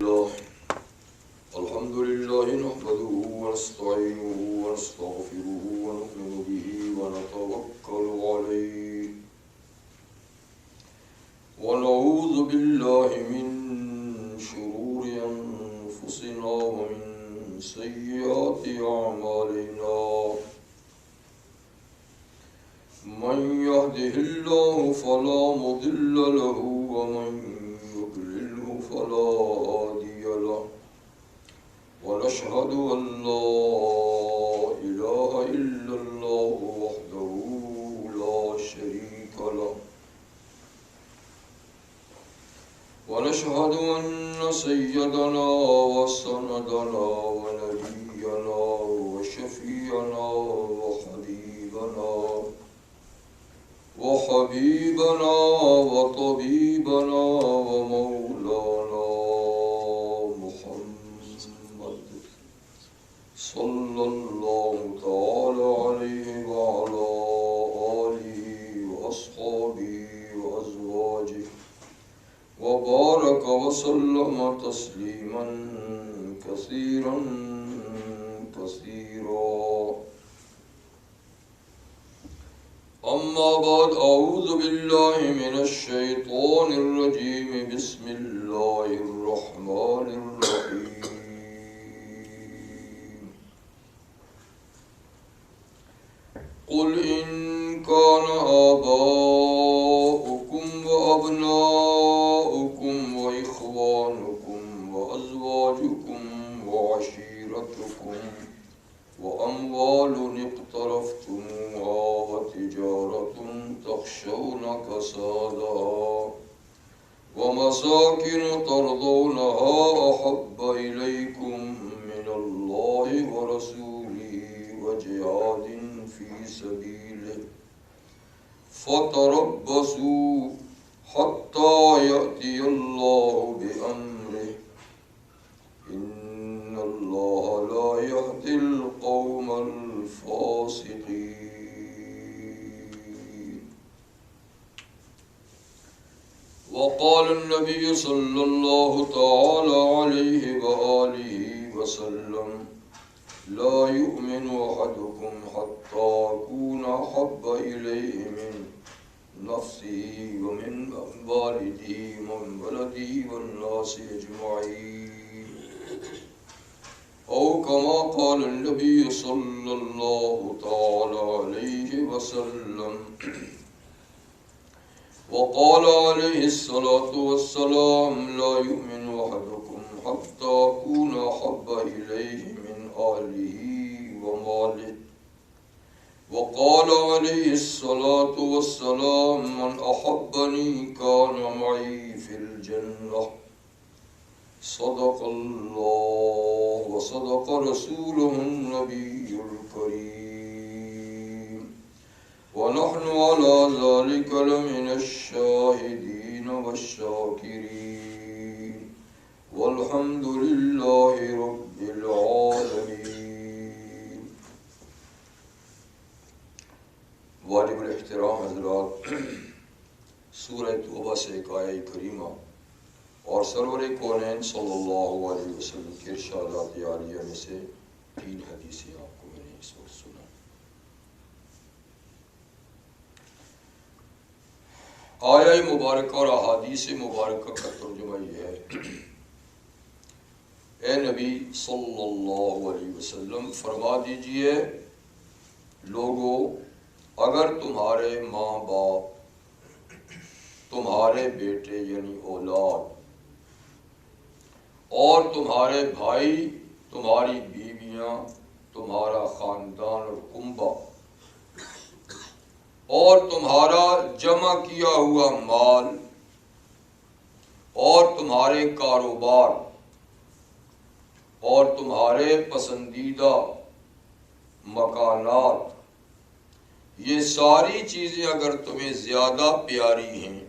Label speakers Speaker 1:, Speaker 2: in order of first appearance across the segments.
Speaker 1: الله الحمد لله نحمده ونستعينه ونستغفره ونؤمن به ونتوكل عليه ونعوذ بالله من شرور أنفسنا ومن سيئات أعمالنا من يهده الله فلا مضل له ومن يضلله فلا هادي له ونشهد أن لا إله إلا الله وحده لا شريك له ونشهد أن سيدنا وسندنا ونبينا وشفيعنا وحبيبنا وطبيبنا ومولانا محمد صلى الله تعالى عليه وعلى آله وأصحابه وأزواجه وبارك وسلم تسليما كثيرا أما بعد أعوذ بالله من الشيطان الرجيم بسم الله الرحمن الرحيم قل إن كان آباؤكم وأبناؤكم وإخوانكم وأزواجكم وعشيرتكم وأموال اقترفتموها وتجارة تخشون كسادها ومساكن ترضونها أحب إليكم من الله ورسوله وجهاد في سبيله فتربصوا حتى يأتي الله بأمره إن الله لا يهدي القوم الفاسقين. وقال النبي صلى الله تعالى عليه وآله وسلم لا يؤمن أحدكم حتى أكون أحب إليه من نفسه ومن والده ومن ولده والناس أجمعين أو كما قال النبي صلى الله تعالى عليه وسلم. وقال عليه الصلاة والسلام لا يؤمن أحدكم حتى أكون أحب إليه من أهله وماله. وقال عليه الصلاة والسلام من أحبني كان معي في الجنة. صدق الله وصدق رسوله النبي الكريم ونحن على ذلك لمن الشاهدين والشاكرين والحمد لله رب العالمين. واجب الاحترام حضرات، سورہ توبہ سے ایک آیہ کریمہ اور سرور کونین صلی اللہ علیہ وسلم کے ارشادات عالیہ میں سے 3 حدیثیں آپ کو میں نے اس وقت سنا. آیہ مبارکہ اور احادیث مبارکہ کا ترجمہ یہ ہے: اے نبی صلی اللہ علیہ وسلم فرما دیجئے لوگو، اگر تمہارے ماں باپ، تمہارے بیٹے یعنی اولاد، اور تمہارے بھائی، تمہاری بیویاں، تمہارا خاندان اور کنبہ، اور تمہارا جمع کیا ہوا مال، اور تمہارے کاروبار، اور تمہارے پسندیدہ مکانات، یہ ساری چیزیں اگر تمہیں زیادہ پیاری ہیں،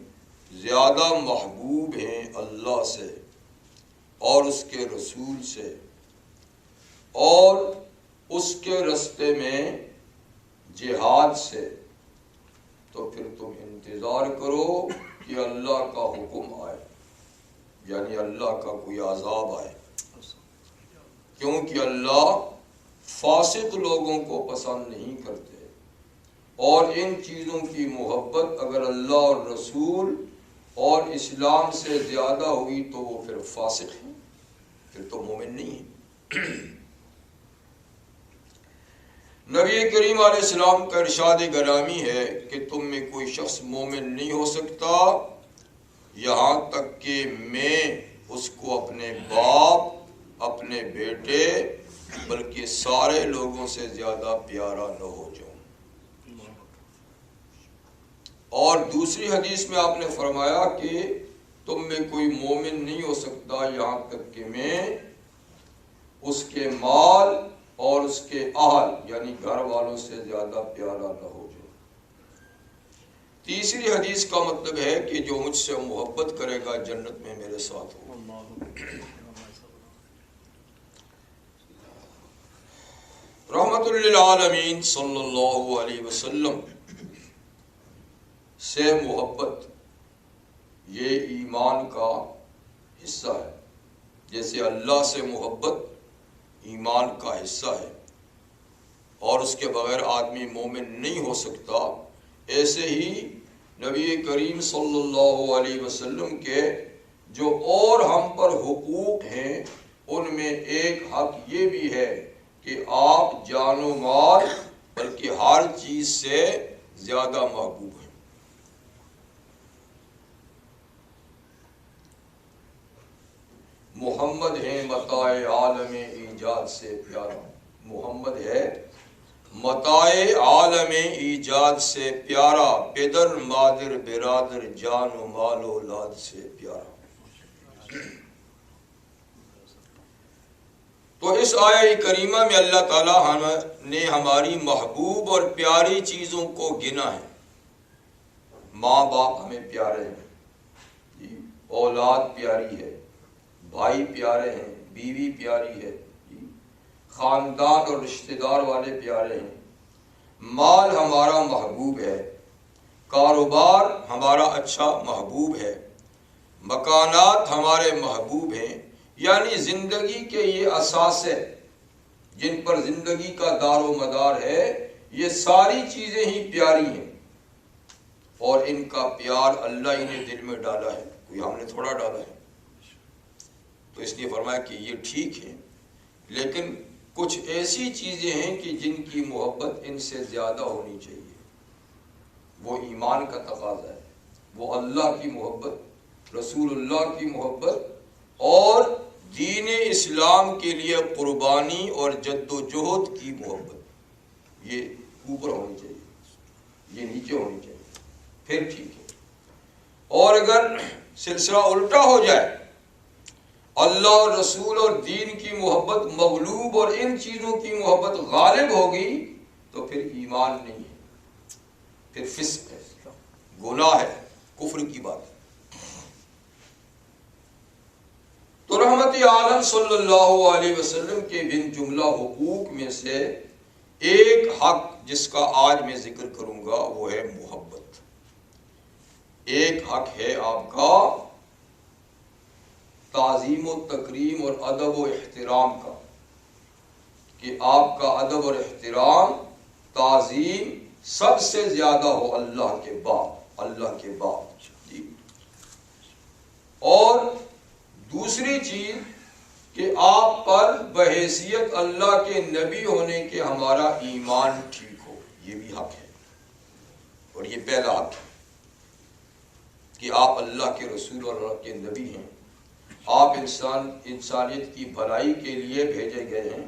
Speaker 1: زیادہ محبوب ہیں اللہ سے اور اس کے رسول سے اور اس کے راستے میں جہاد سے، تو پھر تم انتظار کرو کہ اللہ کا حکم آئے. یعنی اللہ کا کوئی عذاب آئے، کیونکہ اللہ فاسق لوگوں کو پسند نہیں کرتے، اور ان چیزوں کی محبت اگر اللہ اور رسول اور اسلام سے زیادہ ہوئی تو وہ پھر فاسق ہیں، پھر تو مومن نہیں ہے۔ نبی کریم علیہ السلام کا ارشاد گرامی ہے کہ تم میں کوئی شخص مومن نہیں ہو سکتا یہاں تک کہ میں اس کو اپنے باپ، اپنے بیٹے، بلکہ سارے لوگوں سے زیادہ پیارا نہ ہو جاؤں۔ اور دوسری حدیث میں آپ نے فرمایا کہ تم میں کوئی مومن نہیں ہو سکتا یہاں تک کہ میں اس کے مال اور اس کے اہل یعنی گھر والوں سے زیادہ پیارا نہ ہو جاؤں۔ تیسری حدیث کا مطلب ہے کہ جو مجھ سے محبت کرے گا جنت میں میرے ساتھ ہو۔ رحمت للعالمین صلی اللہ علیہ وسلم سے محبت یہ ایمان کا حصہ ہے، جیسے اللہ سے محبت ایمان کا حصہ ہے اور اس کے بغیر آدمی مومن نہیں ہو سکتا، ایسے ہی نبی کریم صلی اللہ علیہ وسلم کے جو اور ہم پر حقوق ہیں ان میں ایک حق یہ بھی ہے کہ آپ جان و مال بلکہ ہر چیز سے زیادہ محبوب ہیں۔ محمد ہے متاع عالم ایجاد سے پیارا، محمد ہے متاع عالم ایجاد سے پیارا، پدر مادر برادر جان و مال اولاد سے پیارا۔ تو اس آیہ کریمہ میں اللہ تعالیٰ نے ہماری محبوب اور پیاری چیزوں کو گنا ہے۔ ماں باپ ہمیں پیارے ہیں، اولاد پیاری ہے، بھائی پیارے ہیں، بیوی پیاری ہے، خاندان اور رشتہ دار والے پیارے ہیں، مال ہمارا محبوب ہے، کاروبار ہمارا اچھا محبوب ہے، مکانات ہمارے محبوب ہیں، یعنی زندگی کے یہ اثاثے جن پر زندگی کا دار و مدار ہے یہ ساری چیزیں ہی پیاری ہیں، اور ان کا پیار اللہ ہی نے دل میں ڈالا ہے، کوئی ہم نے تھوڑا ڈالا ہے۔ تو اس لیے فرمایا کہ یہ ٹھیک ہے، لیکن کچھ ایسی چیزیں ہیں کہ جن کی محبت ان سے زیادہ ہونی چاہیے، وہ ایمان کا تقاضا ہے، وہ اللہ کی محبت، رسول اللہ کی محبت اور دین اسلام کے لیے قربانی اور جد و جہد کی محبت، یہ اوپر ہونی چاہیے، یہ نیچے ہونی چاہیے، پھر ٹھیک ہے۔ اور اگر سلسلہ الٹا ہو جائے، اللہ اور رسول اور دین کی محبت مغلوب اور ان چیزوں کی محبت غالب ہوگی تو پھر ایمان نہیں ہے، پھر فسق ہے، گناہ ہے، کفر کی بات ہے۔ تو رحمت عالم صلی اللہ علیہ وسلم کے بن جملہ حقوق میں سے ایک حق جس کا آج میں ذکر کروں گا وہ ہے محبت۔ ایک حق ہے آپ کا تعظیم و تکریم اور ادب و احترام کا، کہ آپ کا ادب اور احترام، تعظیم سب سے زیادہ ہو اللہ کے بعد، اللہ کے بعد جی۔ اور دوسری چیز کہ آپ پر بحیثیت اللہ کے نبی ہونے کے ہمارا ایمان ٹھیک ہو، یہ بھی حق ہے، اور یہ پہلا حق ہے کہ آپ اللہ کے رسول اور اللہ کے نبی ہیں، آپ انسانیت کی بھلائی کے لیے بھیجے گئے ہیں،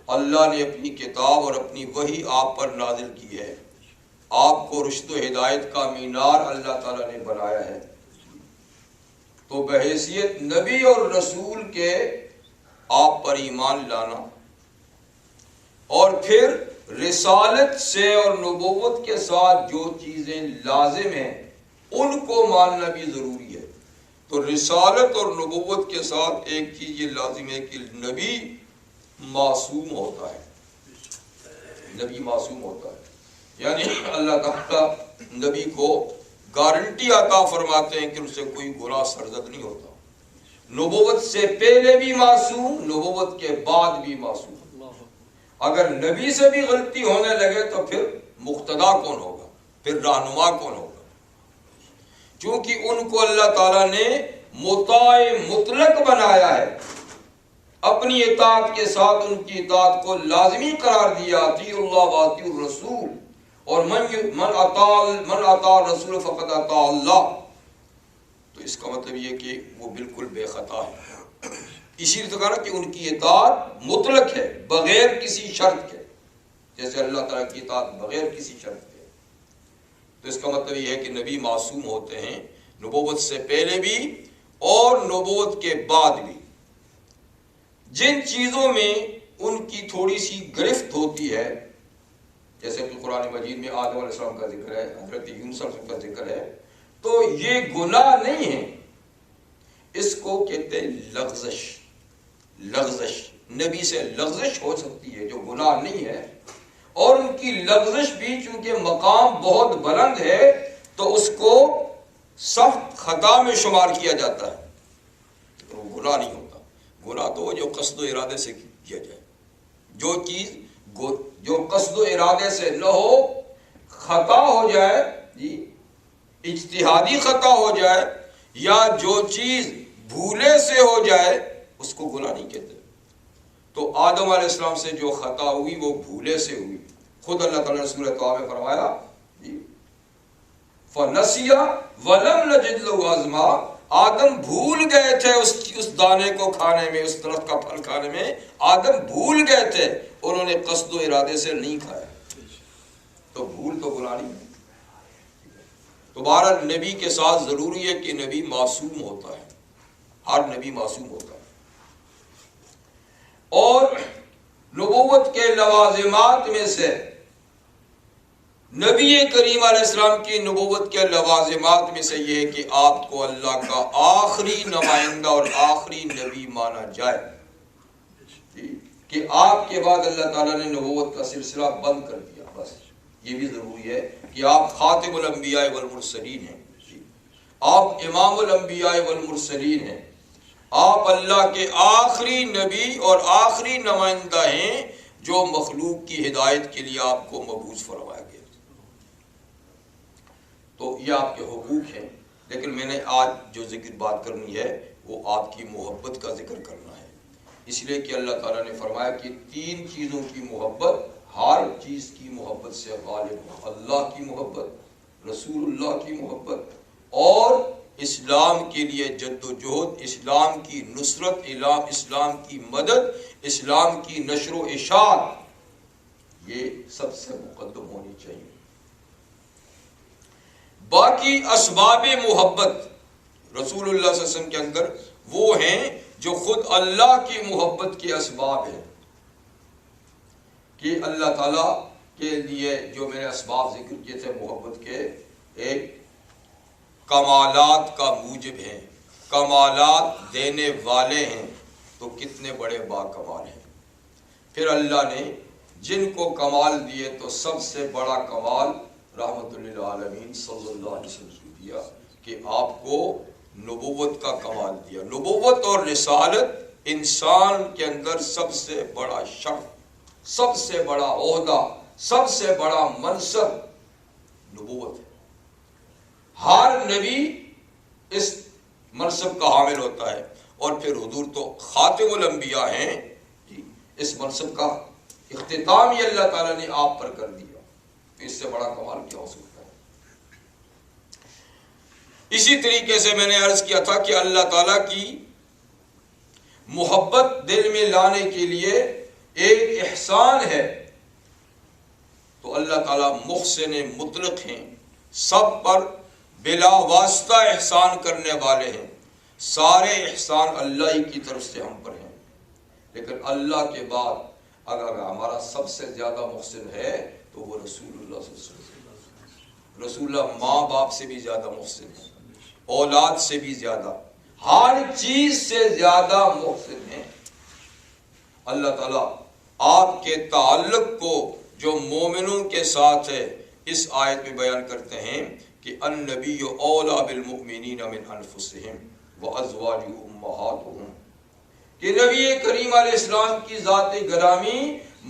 Speaker 1: اللہ نے اپنی کتاب اور اپنی وحی آپ پر نازل کی ہے، آپ کو رشد و ہدایت کا مینار اللہ تعالیٰ نے بنایا ہے، تو بحیثیت نبی اور رسول کے آپ پر ایمان لانا، اور پھر رسالت سے اور نبوت کے ساتھ جو چیزیں لازم ہیں ان کو ماننا بھی ضروری ہے۔ تو رسالت اور نبوت کے ساتھ ایک چیز یہ لازم ہے کہ نبی معصوم ہوتا ہے، نبی معصوم ہوتا ہے، یعنی اللہ تعالیٰ نبی کو گارنٹی عطا فرماتے ہیں کہ ان سے کوئی گناہ سرزد نہیں ہوتا، نبوت سے پہلے بھی معصوم، نبوت کے بعد بھی معصوم۔ اگر نبی سے بھی غلطی ہونے لگے تو پھر مقتدا کون ہوگا، پھر رہنما کون ہوگا؟ چونکہ ان کو اللہ تعالیٰ نے مطاع مطلق بنایا ہے، اپنی اطاعت کے ساتھ ان کی اطاعت کو لازمی قرار دیا، اطیعوا اللہ واطیعوا الرسول، اور من اطاع الرسول فقد اطاع اللہ۔ تو اس کا مطلب یہ کہ وہ بالکل بے خطا ہے۔ اسی لیے تو کہا کہ ان کی اطاعت مطلق ہے، بغیر کسی شرط کے، جیسے اللہ تعالیٰ کی اطاعت بغیر کسی شرط کے۔ تو اس کا مطلب یہ ہے کہ نبی معصوم ہوتے ہیں، نبوت سے پہلے بھی اور نبوت کے بعد بھی۔ جن چیزوں میں ان کی تھوڑی سی گرفت ہوتی ہے، جیسے کہ قرآن مجید میں آدم علیہ السلام کا ذکر ہے، حضرت یونس علیہ السلام کا ذکر ہے، تو یہ گناہ نہیں ہے، اس کو کہتے ہیں لغزش۔ لغزش، نبی سے لغزش ہو سکتی ہے جو گناہ نہیں ہے، اور ان کی لغزش بھی چونکہ مقام بہت بلند ہے تو اس کو سخت خطا میں شمار کیا جاتا ہے، تو وہ گناہ نہیں ہوتا۔ گناہ تو وہ جو قصد و ارادے سے کیا جائے، جو چیز جو قصد و ارادے سے نہ ہو، خطا ہو جائے، جی اجتہادی خطا ہو جائے، یا جو چیز بھولے سے ہو جائے، اس کو گناہ نہیں کہتے۔ تو آدم علیہ السلام سے جو خطا ہوئی وہ بھولے سے ہوئی، خود اللہ تعالیٰ نے سورۃ طٰہٰ میں فرمایا، جی فَنَسِيَ وَلَمْ نَجِدْ لَهُ عَزْمًا، آدم بھول گئے تھے اس دانے کو کھانے میں، اس درخت کا پھل کھانے میں، آدم بھول گئے تھے، انہوں نے قصد و ارادے سے نہیں کھایا، تو بھول تو گناہ نہیں ہے۔ تو بہرحال نبی کے ساتھ ضروری ہے کہ نبی معصوم ہوتا ہے، ہر نبی معصوم ہوتا ہے۔ اور نبوت کے لوازمات میں سے، نبی کریم علیہ السلام کی نبوت کے لوازمات میں سے یہ ہے کہ آپ کو اللہ کا آخری نمائندہ اور آخری نبی مانا جائے، کہ آپ کے بعد اللہ تعالیٰ نے نبوت کا سلسلہ بند کر دیا، بس یہ بھی ضروری ہے کہ آپ خاتم الانبیاء والمرسلین ہیں، آپ امام الانبیاء والمرسلین ہیں، آپ اللہ کے آخری نبی اور آخری نمائندہ ہیں جو مخلوق کی ہدایت کے لیے آپ کو مبعوث فرمایا گیا۔ تو یہ آپ کے حقوق ہیں، لیکن میں نے آج جو بات کرنی ہے وہ آپ کی محبت کا ذکر کرنا ہے، اس لیے کہ اللہ تعالیٰ نے فرمایا کہ 3 چیزوں کی محبت ہر چیز کی محبت سے غالب ہے، اللہ کی محبت، رسول اللہ کی محبت، اور اسلام کے لیے جد و جہد، اسلام کی نصرت، اسلام کی مدد، اسلام کی نشر و اشاعت، یہ سب سے مقدم ہونی چاہیے۔ باقی اسباب محبت رسول اللہ صلی اللہ علیہ وسلم کے اندر وہ ہیں جو خود اللہ کی محبت کے اسباب ہیں، کہ اللہ تعالیٰ کے لیے جو میں نے اسباب ذکر کیے تھے محبت کے، ایک کمالات کا موجب ہیں، کمالات دینے والے ہیں، تو کتنے بڑے با کمال ہیں۔ پھر اللہ نے جن کو کمال دیے تو سب سے بڑا کمال رحمت للعالمین صلی اللہ علیہ وسلم کو دیا، کہ آپ کو نبوت کا کمال دیا۔ نبوت اور رسالت انسان کے اندر سب سے بڑا شرف، سب سے بڑا عہدہ، سب سے بڑا منصب نبوت ہے۔ ہر نبی اس منصب کا حامل ہوتا ہے، اور پھر حضور تو خاتم الانبیاء ہیں، اس منصب کا اختتام ہی اللہ تعالیٰ نے آپ پر کر دیا، اس سے بڑا کمال کیا ہو سکتا ہے۔ اسی طریقے سے میں نے عرض کیا تھا کہ اللہ تعالیٰ کی محبت دل میں لانے کے لیے ایک احسان ہے، تو اللہ تعالیٰ محسن مطلق ہیں، سب پر بلا واسطہ احسان کرنے والے ہیں، سارے احسان اللہ ہی کی طرف سے ہم پر ہیں۔ لیکن اللہ کے بعد اگر ہمارا سب سے زیادہ محسن ہے تو وہ رسول اللہ صلی اللہ علیہ وسلم۔ رسول اللہ ماں باپ سے بھی زیادہ محسن ہے، اولاد سے بھی زیادہ، ہر چیز سے زیادہ محسن ہے۔ اللہ تعالیٰ آپ کے تعلق کو جو مومنوں کے ساتھ ہے اس آیت میں بیان کرتے ہیں کہ النبی اولیٰ بالمؤمنین من انفسہم، وَأَزْوَاجُهُ أُمَّهَاتُهُمْ، کہ نبی کریم علیہ السلام کی ذات گرامی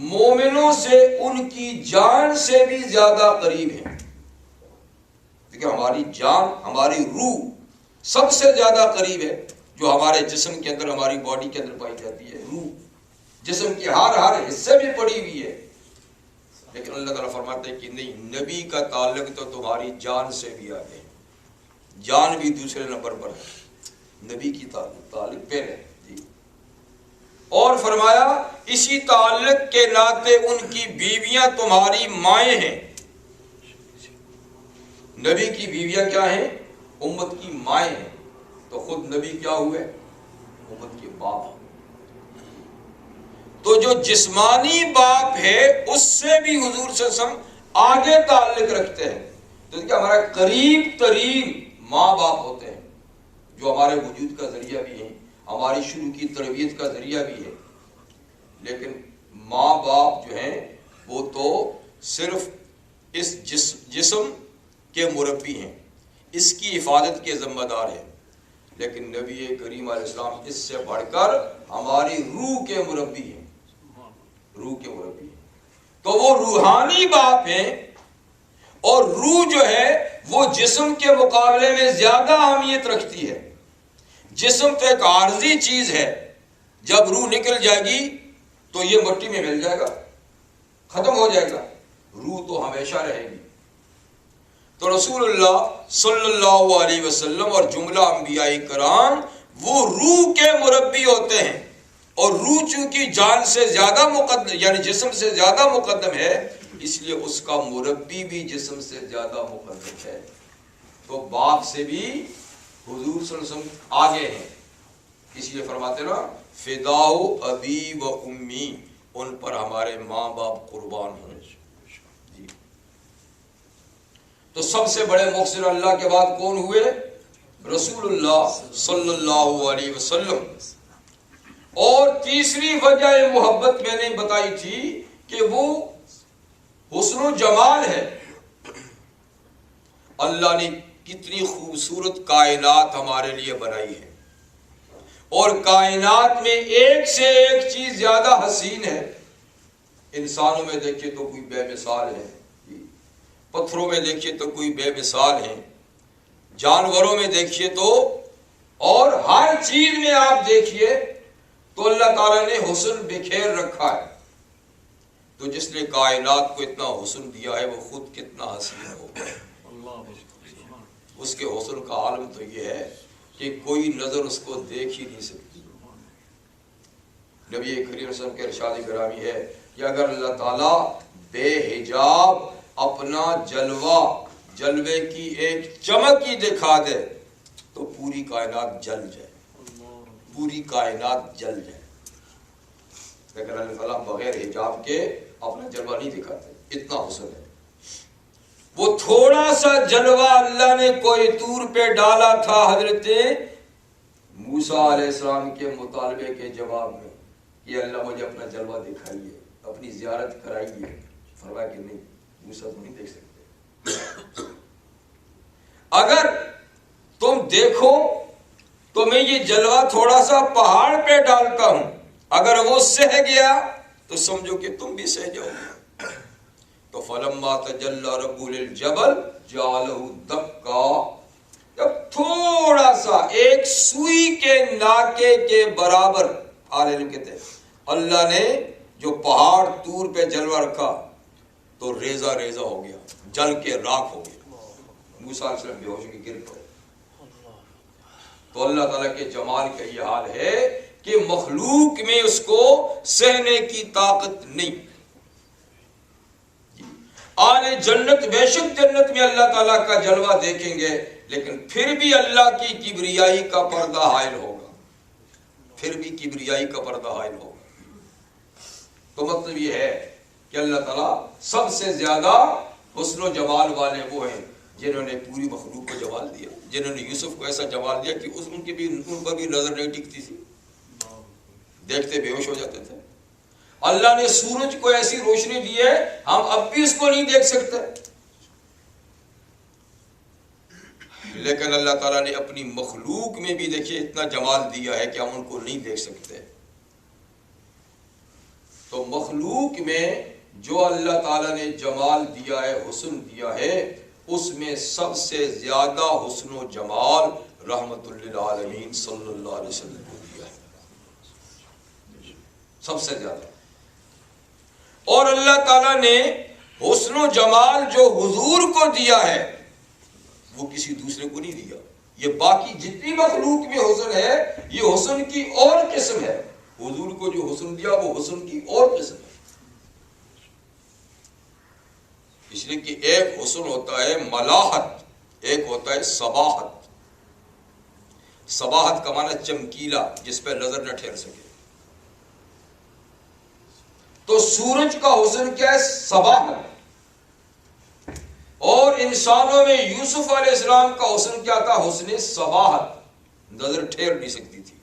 Speaker 1: مومنوں سے ان کی جان سے بھی زیادہ قریب ہے. دیکھیں ہماری جان، ہماری روح سب سے زیادہ قریب ہے جو ہمارے جسم کے اندر، ہماری باڈی کے اندر پائی جاتی ہے. روح جسم کے ہر حصے میں پڑی ہوئی ہے، لیکن اللہ تعالیٰ فرماتے ہیں کہ نہیں، نبی کا تعلق تو تمہاری جان سے بھی آگے ہے. جان بھی دوسرے نمبر پر ہے، نبی کی تعلق پہلے. جی، اور فرمایا اسی تعلق کے ناطے ان کی بیویاں تمہاری مائیں ہیں. نبی کی بیویاں کیا ہیں؟ امت کی مائیں ہیں. تو خود نبی کیا ہوئے؟ امت کے باپ. تو جو جسمانی باپ ہے اس سے بھی حضور صلی اللہ علیہ وسلم آگے تعلق رکھتے ہیں. تو دیکھیں ہمارا قریب ترین ماں باپ ہوتے ہیں، جو ہمارے وجود کا ذریعہ بھی ہیں، ہماری شروع کی تربیت کا ذریعہ بھی ہے. لیکن ماں باپ جو ہیں وہ تو صرف اس جسم کے مربی ہیں، اس کی حفاظت کے ذمہ دار ہیں. لیکن نبی کریم علیہ السلام اس سے بڑھ کر ہماری روح کے مربی ہیں. روح کے مربی ہیں. تو وہ روحانی باپ ہیں، اور روح جو ہے وہ جسم کے مقابلے میں زیادہ اہمیت رکھتی ہے. جسم تو ایک عارضی چیز ہے، جب روح نکل جائے گی تو یہ مٹی میں مل جائے گا، ختم ہو جائے گا. روح تو ہمیشہ رہے گی. تو رسول اللہ صلی اللہ علیہ وسلم اور جملہ انبیاء کرام وہ روح کے مربی ہوتے ہیں. اور روح چونکہ جان سے زیادہ مقدم، یعنی جسم سے زیادہ مقدم ہے، اس لیے اس کا مربی بھی جسم سے زیادہ مقدم ہے. تو باپ سے بھی حضور صلی اللہ علیہ وسلم آگے ہیں. اس لیے فرماتے نا فداء ابی و امی، ان پر ہمارے ماں باپ قربان ہوں. جی، تو سب سے بڑے مقصر اللہ کے بعد کون ہوئے؟ رسول اللہ صلی اللہ علیہ وسلم. اور تیسری وجہ محبت میں نے بتائی تھی کہ وہ حسن و جمال ہے. اللہ نے کتنی خوبصورت کائنات ہمارے لیے بنائی ہے، اور کائنات میں ایک سے ایک چیز زیادہ حسین ہے. انسانوں میں دیکھیے تو کوئی بے مثال ہے، پتھروں میں دیکھیے تو کوئی بے مثال ہے، جانوروں میں دیکھیے تو، اور ہر چیز میں آپ دیکھیے تو اللہ تعالیٰ نے حسن بکھیر رکھا ہے. تو جس نے کائنات کو اتنا حسن دیا ہے وہ خود کتنا حسین ہوگا. اس کے حسن کا عالم تو یہ ہے کہ کوئی نظر اس کو دیکھ ہی نہیں سکتی. نبی کریم صلی اللہ علیہ وسلم کے ارشاد گرامی ہے کہ اگر اللہ تعالیٰ بے حجاب اپنا جلوے کی ایک چمک ہی دکھا دے تو پوری کائنات جل جائے، پوری کائنات جل جائے. لیکن اللہ تعالیٰ بغیر حجاب کے اپنا جلوہ نہیں دکھاتے، اتنا حسن ہے. وہ تھوڑا سا جلوہ اللہ نے کوئی طور پہ ڈالا تھا حضرت موسیٰ علیہ السلام کے مطالبے کے جواب میں کہ اللہ مجھے اپنا جلوہ دکھائیے، اپنی زیارت کرائیے. فرمایا کہ نہیں، موسیٰ تم نہیں دیکھ سکتے. اگر تم دیکھو تو میں یہ جلوہ تھوڑا سا پہاڑ پہ ڈالتا ہوں، اگر وہ سہ گیا تو سمجھو کہ تم بھی سہ جاؤ گے. تو فلما تجلی ربہ للجبل جعلہ دکا، جب تھوڑا سا ایک سوئی کے ناکے کے برابر، عالم کہتے ہیں اللہ نے جو پہاڑ طور پہ جلوہ رکھا تو ریزہ ریزہ ہو گیا، جل کے راکھ ہو گیا. موسیٰ علیہ السلام بے ہوش کے گر پڑے. تو اللہ تعالیٰ کے جمال کا یہ حال ہے کہ مخلوق میں اس کو سہنے کی طاقت نہیں. آل جنت بے شک جنت میں اللہ تعالیٰ کا جلوہ دیکھیں گے، لیکن پھر بھی اللہ کی کبریائی کا پردہ حائل ہوگا، پھر بھی کبریائی کا پردہ حائل ہوگا. تو مطلب یہ ہے کہ اللہ تعالیٰ سب سے زیادہ حسن و جمال والے وہ ہیں جنہوں نے پوری مخلوق کو جمال دیا، جنہوں نے یوسف کو ایسا جمال دیا کہ ان پر بھی نظر نہیں ٹکتی تھی، دیکھتے بے ہوش ہو جاتے تھے. اللہ نے سورج کو ایسی روشنی دی ہے ہم اب بھی اس کو نہیں دیکھ سکتے، لیکن اللہ تعالیٰ نے اپنی مخلوق میں بھی دیکھیے اتنا جمال دیا ہے کہ ہم ان کو نہیں دیکھ سکتے. تو مخلوق میں جو اللہ تعالیٰ نے جمال دیا ہے، حسن دیا ہے، اس میں سب سے زیادہ حسن و جمال رحمت للعالمین صلی اللہ علیہ وسلم کو دیا ہے، سب سے زیادہ. اور اللہ تعالیٰ نے حسن و جمال جو حضور کو دیا ہے وہ کسی دوسرے کو نہیں دیا. یہ باقی جتنی مخلوق میں حسن ہے یہ حسن کی اور قسم ہے. حضور کو جو حسن دیا وہ حسن کی اور قسم ہے. اس لیے کہ ایک حسن ہوتا ہے ملاحت، ایک ہوتا ہے صباحت. صباحت کا معنی چمکیلا، جس پہ نظر نہ ٹھہر سکے. تو سورج کا حسن کیا ہے؟ صباحت. اور انسانوں میں یوسف علیہ السلام کا حسن کیا تھا؟ حسن صباحت، نظر ٹھہر نہیں سکتی تھی.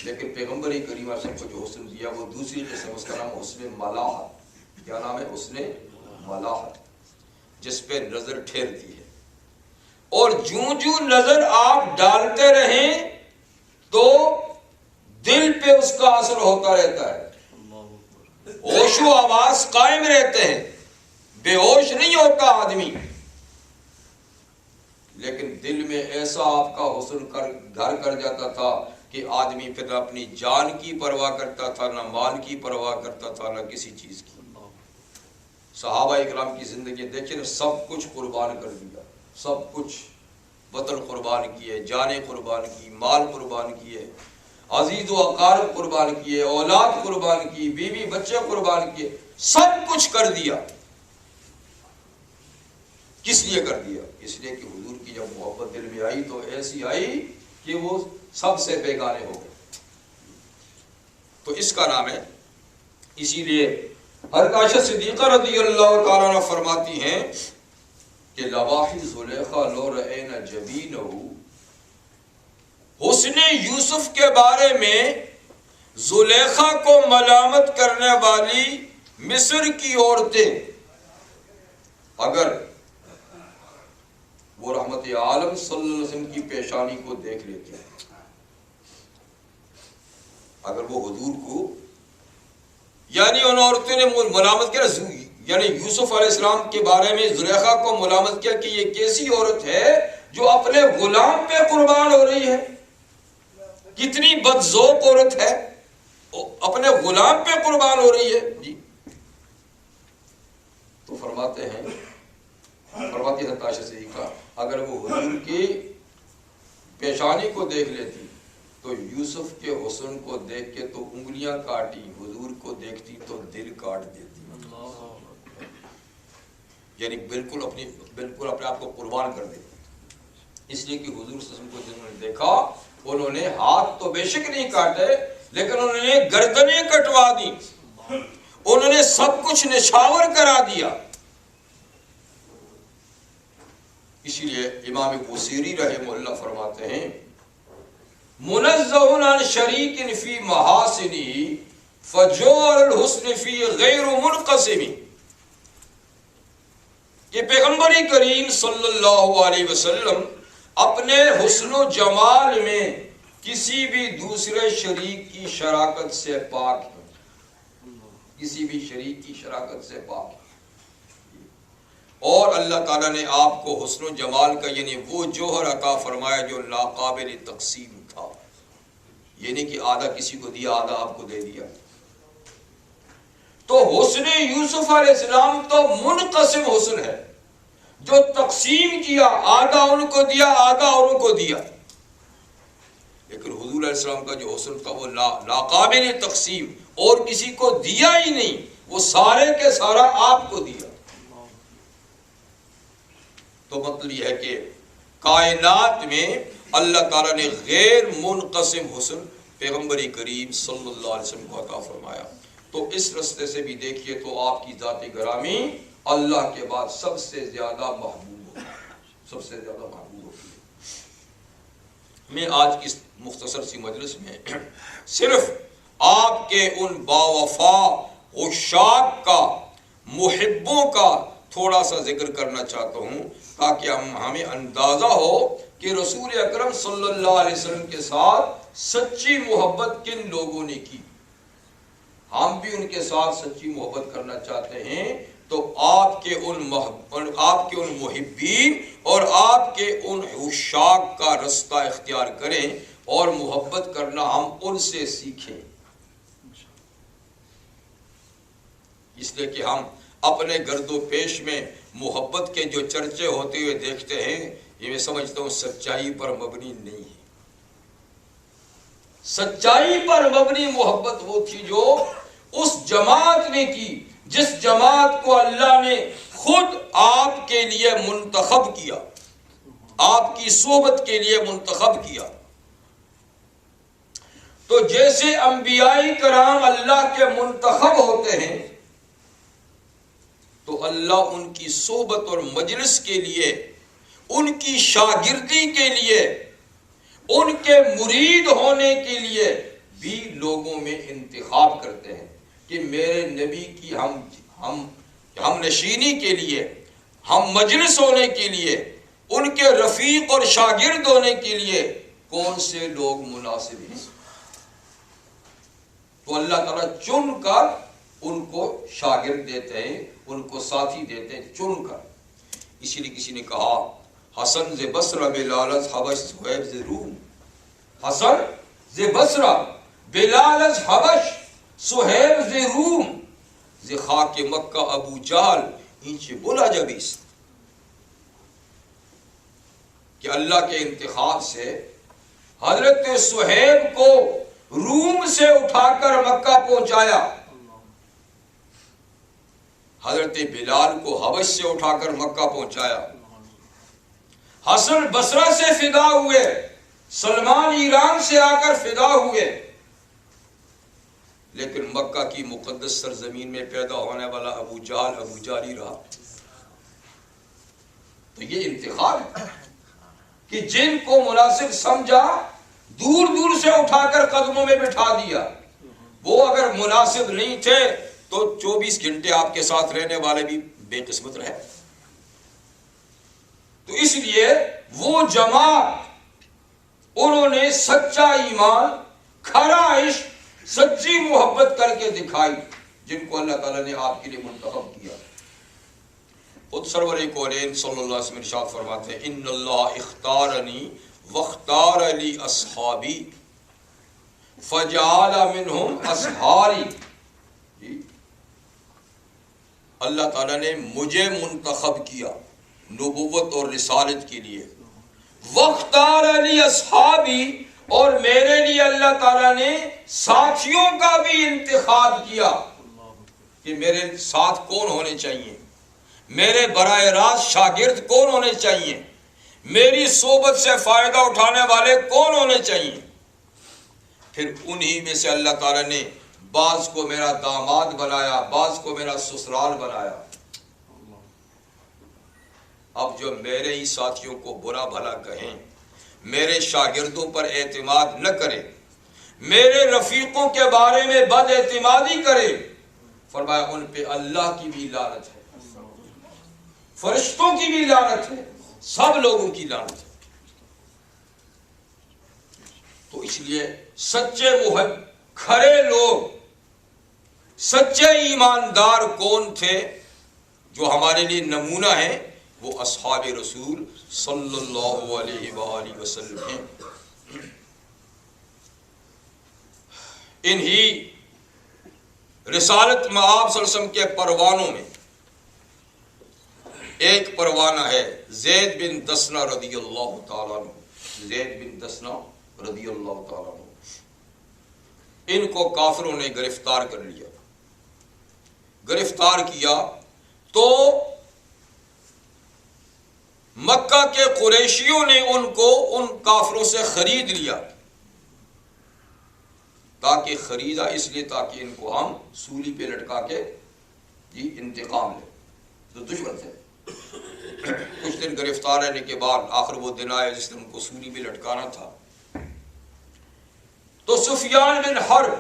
Speaker 1: لیکن پیغمبر کریم علیہ السلام کو جو حسن دیا وہ دوسری قسم، اس کا نام حسن ملاحت. کیا نام ہے؟ حسن ملاحت، جس پہ نظر ٹھہرتی ہے. اور جو نظر آپ ڈالتے رہیں تو دل پہ اس کا اثر ہوتا رہتا ہے. ہوش و آواز قائم رہتے ہیں، بے ہوش نہیں ہوتا آدمی، لیکن دل میں ایسا آپ کا حسن گھر کر جاتا تھا کہ آدمی پھر نہ اپنی جان کی پرواہ کرتا تھا، نہ مال کی پرواہ کرتا تھا، نہ کسی چیز کی. صحابہ اکرام کی زندگی دیکھیں، سب کچھ قربان کر دیا، سب کچھ. وطن قربان کیے، جانیں قربان کی، مال قربان کیے، عزیز و اقارب قربان کیے، اولاد قربان کی، بیوی بچے قربان کیے، سب کچھ کر دیا. کس لیے کر دیا؟ اس لیے کہ حضور کی جب محبت دل میں آئی تو ایسی آئی کہ وہ سب سے بیگانے ہو گئے. تو اس کا نام ہے. اسی لیے حضرت عائشہ صدیقہ رضی اللہ تعالیٰ عنہ فرماتی ہیں کہ لواحی زلیخا لو رأینا جبینہ، حسن یوسف کے بارے میں زلیخا کو ملامت کرنے والی مصر کی عورتیں اگر وہ رحمت عالم صلی اللہ علیہ وسلم کی پیشانی کو دیکھ لیتے ہیں، اگر وہ حضور کو، یعنی ان عورتوں نے ملامت کیا، یعنی یوسف علیہ السلام کے بارے میں زلیخا کو ملامت کیا کہ یہ کیسی عورت ہے جو اپنے غلام پہ قربان ہو رہی ہے. کتنی بدذوق عورت ہے، اپنے غلام پہ قربان ہو رہی ہے. جی تو فرماتے ہیں، فرماتی ہے عائشہ صدیقہ، اگر وہ حضور کی پیشانی کو دیکھ لیتی تو یوسف کے حسن کو دیکھ کے تو انگلیاں کاٹی، حضور کو دیکھتی تو دل کاٹ دیتی. یعنی بالکل اپنے آپ کو قربان کر دیتی. اس لیے کہ حضور صلی اللہ علیہ وسلم کو جنہوں نے دیکھا انہوں نے ہاتھ تو بے شک نہیں کاٹے، لیکن انہوں نے گردنیں کٹوا دی، انہوں نے سب کچھ نچھاور کرا دیا. اسی لیے امام بوصیری رحمہ اللہ فرماتے ہیں، منزہ عن شریک فی محاسنہ فجوہر الحسن فی غیر منقسم. کہ پیغمبر کریم صلی اللہ علیہ وسلم اپنے حسن و جمال میں کسی بھی دوسرے شریک کی شراکت سے پاک ہے، کسی بھی شریک کی شراکت سے پاک ہے. اور اللہ تعالیٰ نے آپ کو حسن و جمال کا یعنی وہ جوہر عطا فرمایا جو ناقابل تقسیم تھا. یعنی کہ آدھا کسی کو دیا، آدھا آپ کو دے دیا. تو حسن یوسف علیہ السلام تو منقسم حسن ہے، جو تقسیم کیا، آدھا ان کو دیا، آدھا اور ان کو دیا. لیکن حضور علیہ السلام کا جو حسن تھا وہ ناقابل تقسیم، اور کسی کو دیا ہی نہیں، وہ سارے کے سارا آپ کو دیا. تو مطلب یہ ہے کہ کائنات میں اللہ تعالیٰ نے غیر منقسم حسن پیغمبر کریم صلی اللہ علیہ وسلم کو عطا فرمایا. تو اس رستے سے بھی دیکھیے تو آپ کی ذات گرامی اللہ کے بعد سب سے زیادہ محبوب ہوتی ہے، سب سے زیادہ محبوب ہوتی ہے. میں آج کی مختصر سی مجلس میں صرف آپ کے ان باوفا عشاق کا، محبوں کا تھوڑا سا ذکر کرنا چاہتا ہوں تاکہ ہمیں اندازہ ہو کہ رسول اکرم صلی اللہ علیہ وسلم کے ساتھ سچی محبت کن لوگوں نے کی. ہم بھی ان کے ساتھ سچی محبت کرنا چاہتے ہیں تو آپ کے ان محبین اور آپ کے ان عشاق کا رستہ اختیار کریں اور محبت کرنا ہم ان سے سیکھیں. اس لیے کہ ہم اپنے گرد و پیش میں محبت کے جو چرچے ہوتے ہوئے دیکھتے ہیں یہ میں سمجھتا ہوں سچائی پر مبنی نہیں ہے. سچائی پر مبنی محبت وہ تھی جو اس جماعت نے کی جس جماعت کو اللہ نے خود آپ کے لیے منتخب کیا، آپ کی صحبت کے لیے منتخب کیا. تو جیسے انبیاء کرام اللہ کے منتخب ہوتے ہیں تو اللہ ان کی صحبت اور مجلس کے لیے، ان کی شاگردی کے لیے، ان کے مرید ہونے کے لیے بھی لوگوں میں انتخاب کرتے ہیں کہ میرے نبی کی ہم نشینی کے لیے، ہم مجلس ہونے کے لیے، ان کے رفیق اور شاگرد ہونے کے لیے کون سے لوگ مناسب ہیں. تو اللہ تعالیٰ چن کر ان کو شاگرد دیتے ہیں، ان کو ساتھی دیتے ہیں چن کر. اسی لیے کسی نے کہا حسن ز بصرہ بلال از حبش صہیب ز روم. حسن ز بصرہ بلال از حبش صہیب ز روم ز خاک مکہ ابو جہل اینچ بولا جبیست. کہ اللہ کے انتخاب سے حضرت صہیب کو روم سے اٹھا کر مکہ پہنچایا، حضرت بلال کو حبش سے اٹھا کر مکہ پہنچایا. حسن بصرہ سے فدا ہوئے، سلمان ایران سے آ کر فدا ہوئے، لیکن مکہ کی مقدس سرزمین میں پیدا ہونے والا ابو جہل ہی رہا. تو یہ انتخاب ہے کہ جن کو مناسب سمجھا دور دور سے اٹھا کر قدموں میں بٹھا دیا. وہ اگر مناسب نہیں تھے تو 24 گھنٹے آپ کے ساتھ رہنے والے بھی بے قسمت رہے. تو اس لیے وہ جماعت انہوں نے سچا ایمان، کھرا عشق، سچی محبت کر کے دکھائی جن کو اللہ تعالیٰ نے آپ کے لیے منتخب کیا. خود سرور کونین صلی اللہ علیہ وسلم ارشاد فرماتے ہیں ان اللہ اختارنی واختار لی اصحابی فجعل منہم اصحاری. اللہ تعالیٰ نے مجھے منتخب کیا نبوت اور رسالت کے لیے. واختار لی اصحابی، اور میرے لیے اللہ تعالیٰ نے ساتھیوں کا بھی انتخاب کیا کہ میرے ساتھ کون ہونے چاہیے، میرے براہ راست شاگرد کون ہونے چاہیے، میری صحبت سے فائدہ اٹھانے والے کون ہونے چاہیے. پھر انہی میں سے اللہ تعالیٰ نے بعض کو میرا داماد بنایا، بعض کو میرا سسرال بنایا. اب جو میرے ہی ساتھیوں کو برا بھلا کہیں، میرے شاگردوں پر اعتماد نہ کرے، میرے رفیقوں کے بارے میں بد اعتمادی کرے، فرمایا ان پہ اللہ کی بھی لعنت ہے، فرشتوں کی بھی لعنت ہے، سب لوگوں کی لعنت ہے. تو اس لیے سچے محب، کھرے لوگ، سچے ایماندار کون تھے جو ہمارے لیے نمونہ ہیں؟ وہ اصحاب رسول صلی اللہ علیہ وآلہ وسلم ہیں. انہی رسالت میں آپ صلی اللہ علیہ وسلم کے پروانوں میں ایک پروانہ ہے زید بن دسنہ رضی اللہ تعالیٰ عنہ. زید بن دسنہ رضی اللہ تعالیٰ عنہ، ان کو کافروں نے گرفتار کر لیا. گرفتار کیا تو مکہ کے قریشیوں نے ان کو ان کافروں سے خرید لیا. تاکہ خریدا اس لیے تاکہ ان کو ہم سولی پہ لٹکا کے انتقام لیں. تو دشمن تھے. کچھ دن گرفتار رہنے کے بعد آخر وہ دن آیا جس دن ان کو سولی پہ لٹکانا تھا. تو سفیان بن حرب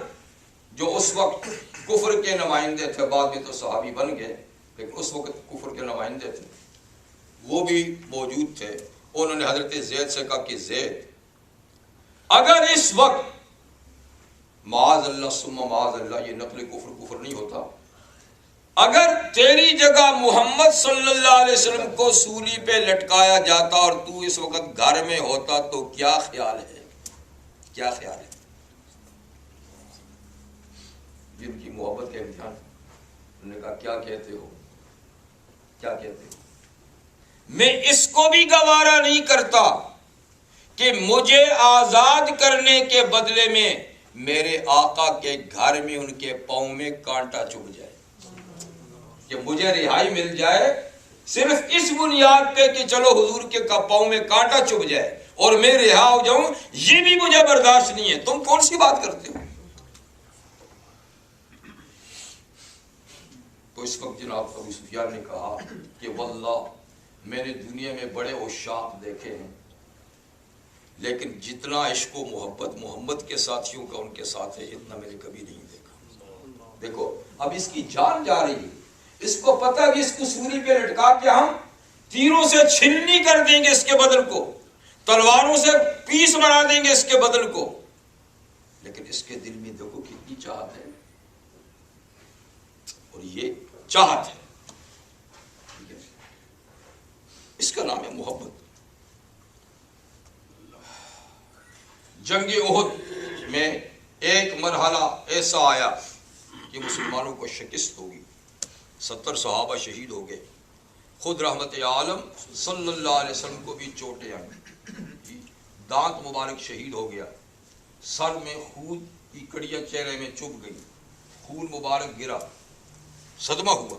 Speaker 1: جو اس وقت کفر کے نمائندے تھے، بعد میں تو صحابی بن گئے، لیکن اس وقت کفر کے نمائندے تھے، وہ بھی موجود تھے. انہوں نے حضرت زید سے کہا کہ زید، اگر اس وقت معاذ اللہ ثم معاذ اللہ، یہ نقل کفر نہیں ہوتا، اگر تیری جگہ محمد صلی اللہ علیہ وسلم کو سولی پہ لٹکایا جاتا اور تو اس وقت گھر میں ہوتا تو کیا خیال ہے؟ کیا خیال ہے؟ جن کی محبت کے امتحان، انہوں نے کہا کیا کہتے ہو، کیا کہتے ہو؟ میں اس کو بھی گوارا نہیں کرتا کہ مجھے آزاد کرنے کے بدلے میں میرے آقا کے گھر میں ان کے پاؤں میں کانٹا چبھ جائے، کہ مجھے رہائی مل جائے صرف اس بنیاد پہ کہ چلو حضور کے پاؤں میں کانٹا چبھ جائے اور میں رہا ہو جاؤں، یہ بھی مجھے برداشت نہیں ہے. تم کون سی بات کرتے ہو؟ تو اس وقت جناب ابو سفیان نے کہا کہ واللہ میں نے دنیا میں بڑے عشاق دیکھے ہیں، لیکن جتنا عشق و محبت محمد کے ساتھیوں کا ان کے ساتھ ہے اتنا میں نے کبھی نہیں دیکھا. دیکھو اب اس کی جان جا رہی ہے، اس کو پتہ کہ اس کو سولی پہ لٹکا کے ہم تیروں سے چھلنی کر دیں گے اس کے بدن کو، تلواروں سے پیس بنا دیں گے اس کے بدن کو، لیکن اس کے دل میں دیکھو کتنی چاہت ہے، اور یہ چاہت ہے، اس کا نام ہے محبت. جنگ احد میں ایک مرحلہ ایسا آیا کہ مسلمانوں کو شکست ہوگی، 70 صحابہ شہید ہو گئے، خود رحمت عالم صلی اللہ علیہ وسلم کو بھی چوٹیں آئیں، دانت مبارک شہید ہو گیا، سر میں خون کی کڑیاں چہرے میں چبھ گئی، خون مبارک گرا، صدمہ ہوا.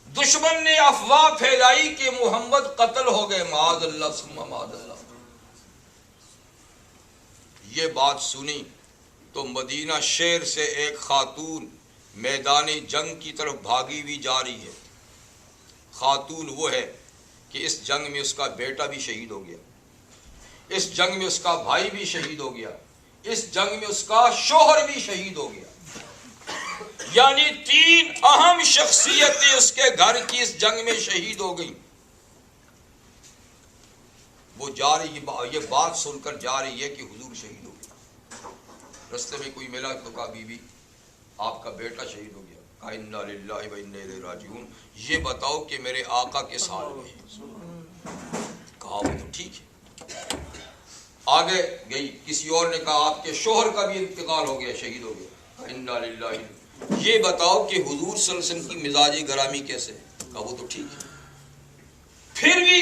Speaker 1: دشمن نے افواہ پھیلائی کہ محمد قتل ہو گئے، معاذ اللہ ثم معاذ اللہ. یہ بات سنی تو مدینہ شہر سے ایک خاتون میدان جنگ کی طرف بھاگی ہوئی جا رہی ہے. خاتون وہ ہے کہ اس جنگ میں اس کا بیٹا بھی شہید ہو گیا، اس جنگ میں اس کا بھائی بھی شہید ہو گیا، اس جنگ میں اس کا شوہر بھی شہید ہو گیا، یعنی 3 اہم شخصیتیں اس کے گھر کی اس جنگ میں شہید ہو گئیں. وہ جا رہی، یہ بات سن کر جا رہی ہے کہ حضور شہید ہو گیا. رستے میں کوئی ملا تو کہا بی بی آپ کا بیٹا شہید ہو گیا. کہا انا للہ و انا الیہ راجعون، یہ بتاؤ کہ میرے آقا کس حال میں ہے؟ کہا وہ تو ٹھیک ہے. آگے گئی، کسی اور نے کہا آپ کے شوہر کا بھی انتقال ہو گیا، شہید ہو گیا. کہا انا للہ، یہ بتاؤ کہ حضور صلی اللہ علیہ وسلم کی مزاج گرامی کیسے ہے؟ کہا وہ تو ٹھیک ہے. پھر بھی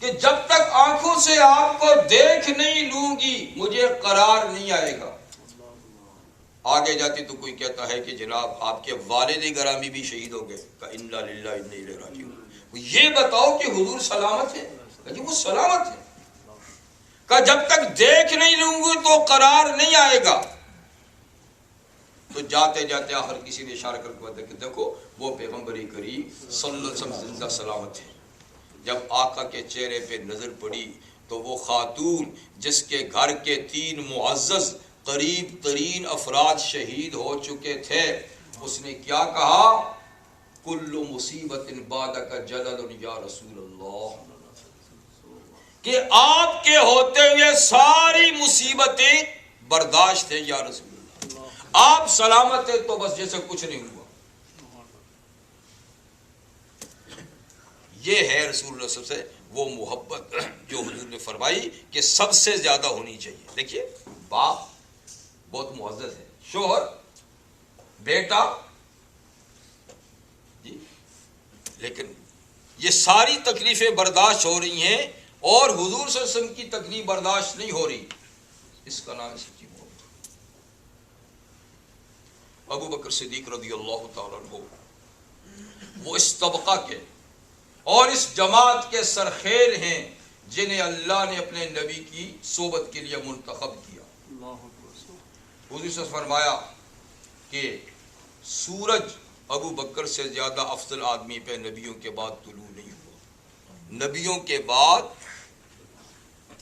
Speaker 1: کہ جب تک آنکھوں سے آپ کو دیکھ نہیں لوں گی مجھے قرار نہیں آئے گا. آگے جاتی تو کوئی کہتا ہے کہ جناب آپ کے والد گرامی بھی شہید ہو گئے. کہا انا للہ و انا الیہ راجعون. یہ بتاؤ کہ حضور سلامت ہے؟ کہا جی وہ سلامت ہے. کہا جب تک دیکھ نہیں لوں گی تو قرار نہیں آئے گا. تو جاتے جاتے آخر کسی نے اشارہ کر کے بتایا کہ دیکھو وہ پیغمبر کریم صلی اللہ علیہ وسلم زندہ سلامت ہے. جب آقا کے چہرے پہ نظر پڑی تو وہ خاتون جس کے گھر کے 3 معزز قریب ترین افراد شہید ہو چکے تھے، اس نے کیا کہا؟ کل مصیبت بعدک جلل یا رسول اللہ، کہ آپ کے ہوتے ہوئے ساری مصیبتیں برداشت ہیں یا رسول اللہ، آپ سلامت ہیں تو بس جیسے کچھ نہیں ہوا. یہ ہے رسول اللہ صلی اللہ علیہ وسلم سے وہ محبت جو حضور نے فرمائی کہ سب سے زیادہ ہونی چاہیے. دیکھیے باپ بہت معزز ہے، شوہر، بیٹا جی، لیکن یہ ساری تکلیفیں برداشت ہو رہی ہیں اور حضور صلی اللہ علیہ وسلم کی تکلیف برداشت نہیں ہو رہی. اس کا نام ہے سچی محبت. ابو بکر صدیق رضی اللہ تعالیٰ عنہ وہ اس طبقہ کے اور اس جماعت کے سرخیر ہیں جنہیں اللہ نے اپنے نبی کی صحبت کے لیے منتخب کیا. حضور سے فرمایا کہ سورج ابو بکر سے زیادہ افضل آدمی پہ نبیوں کے بعد طلوع نہیں ہوا. نبیوں کے بعد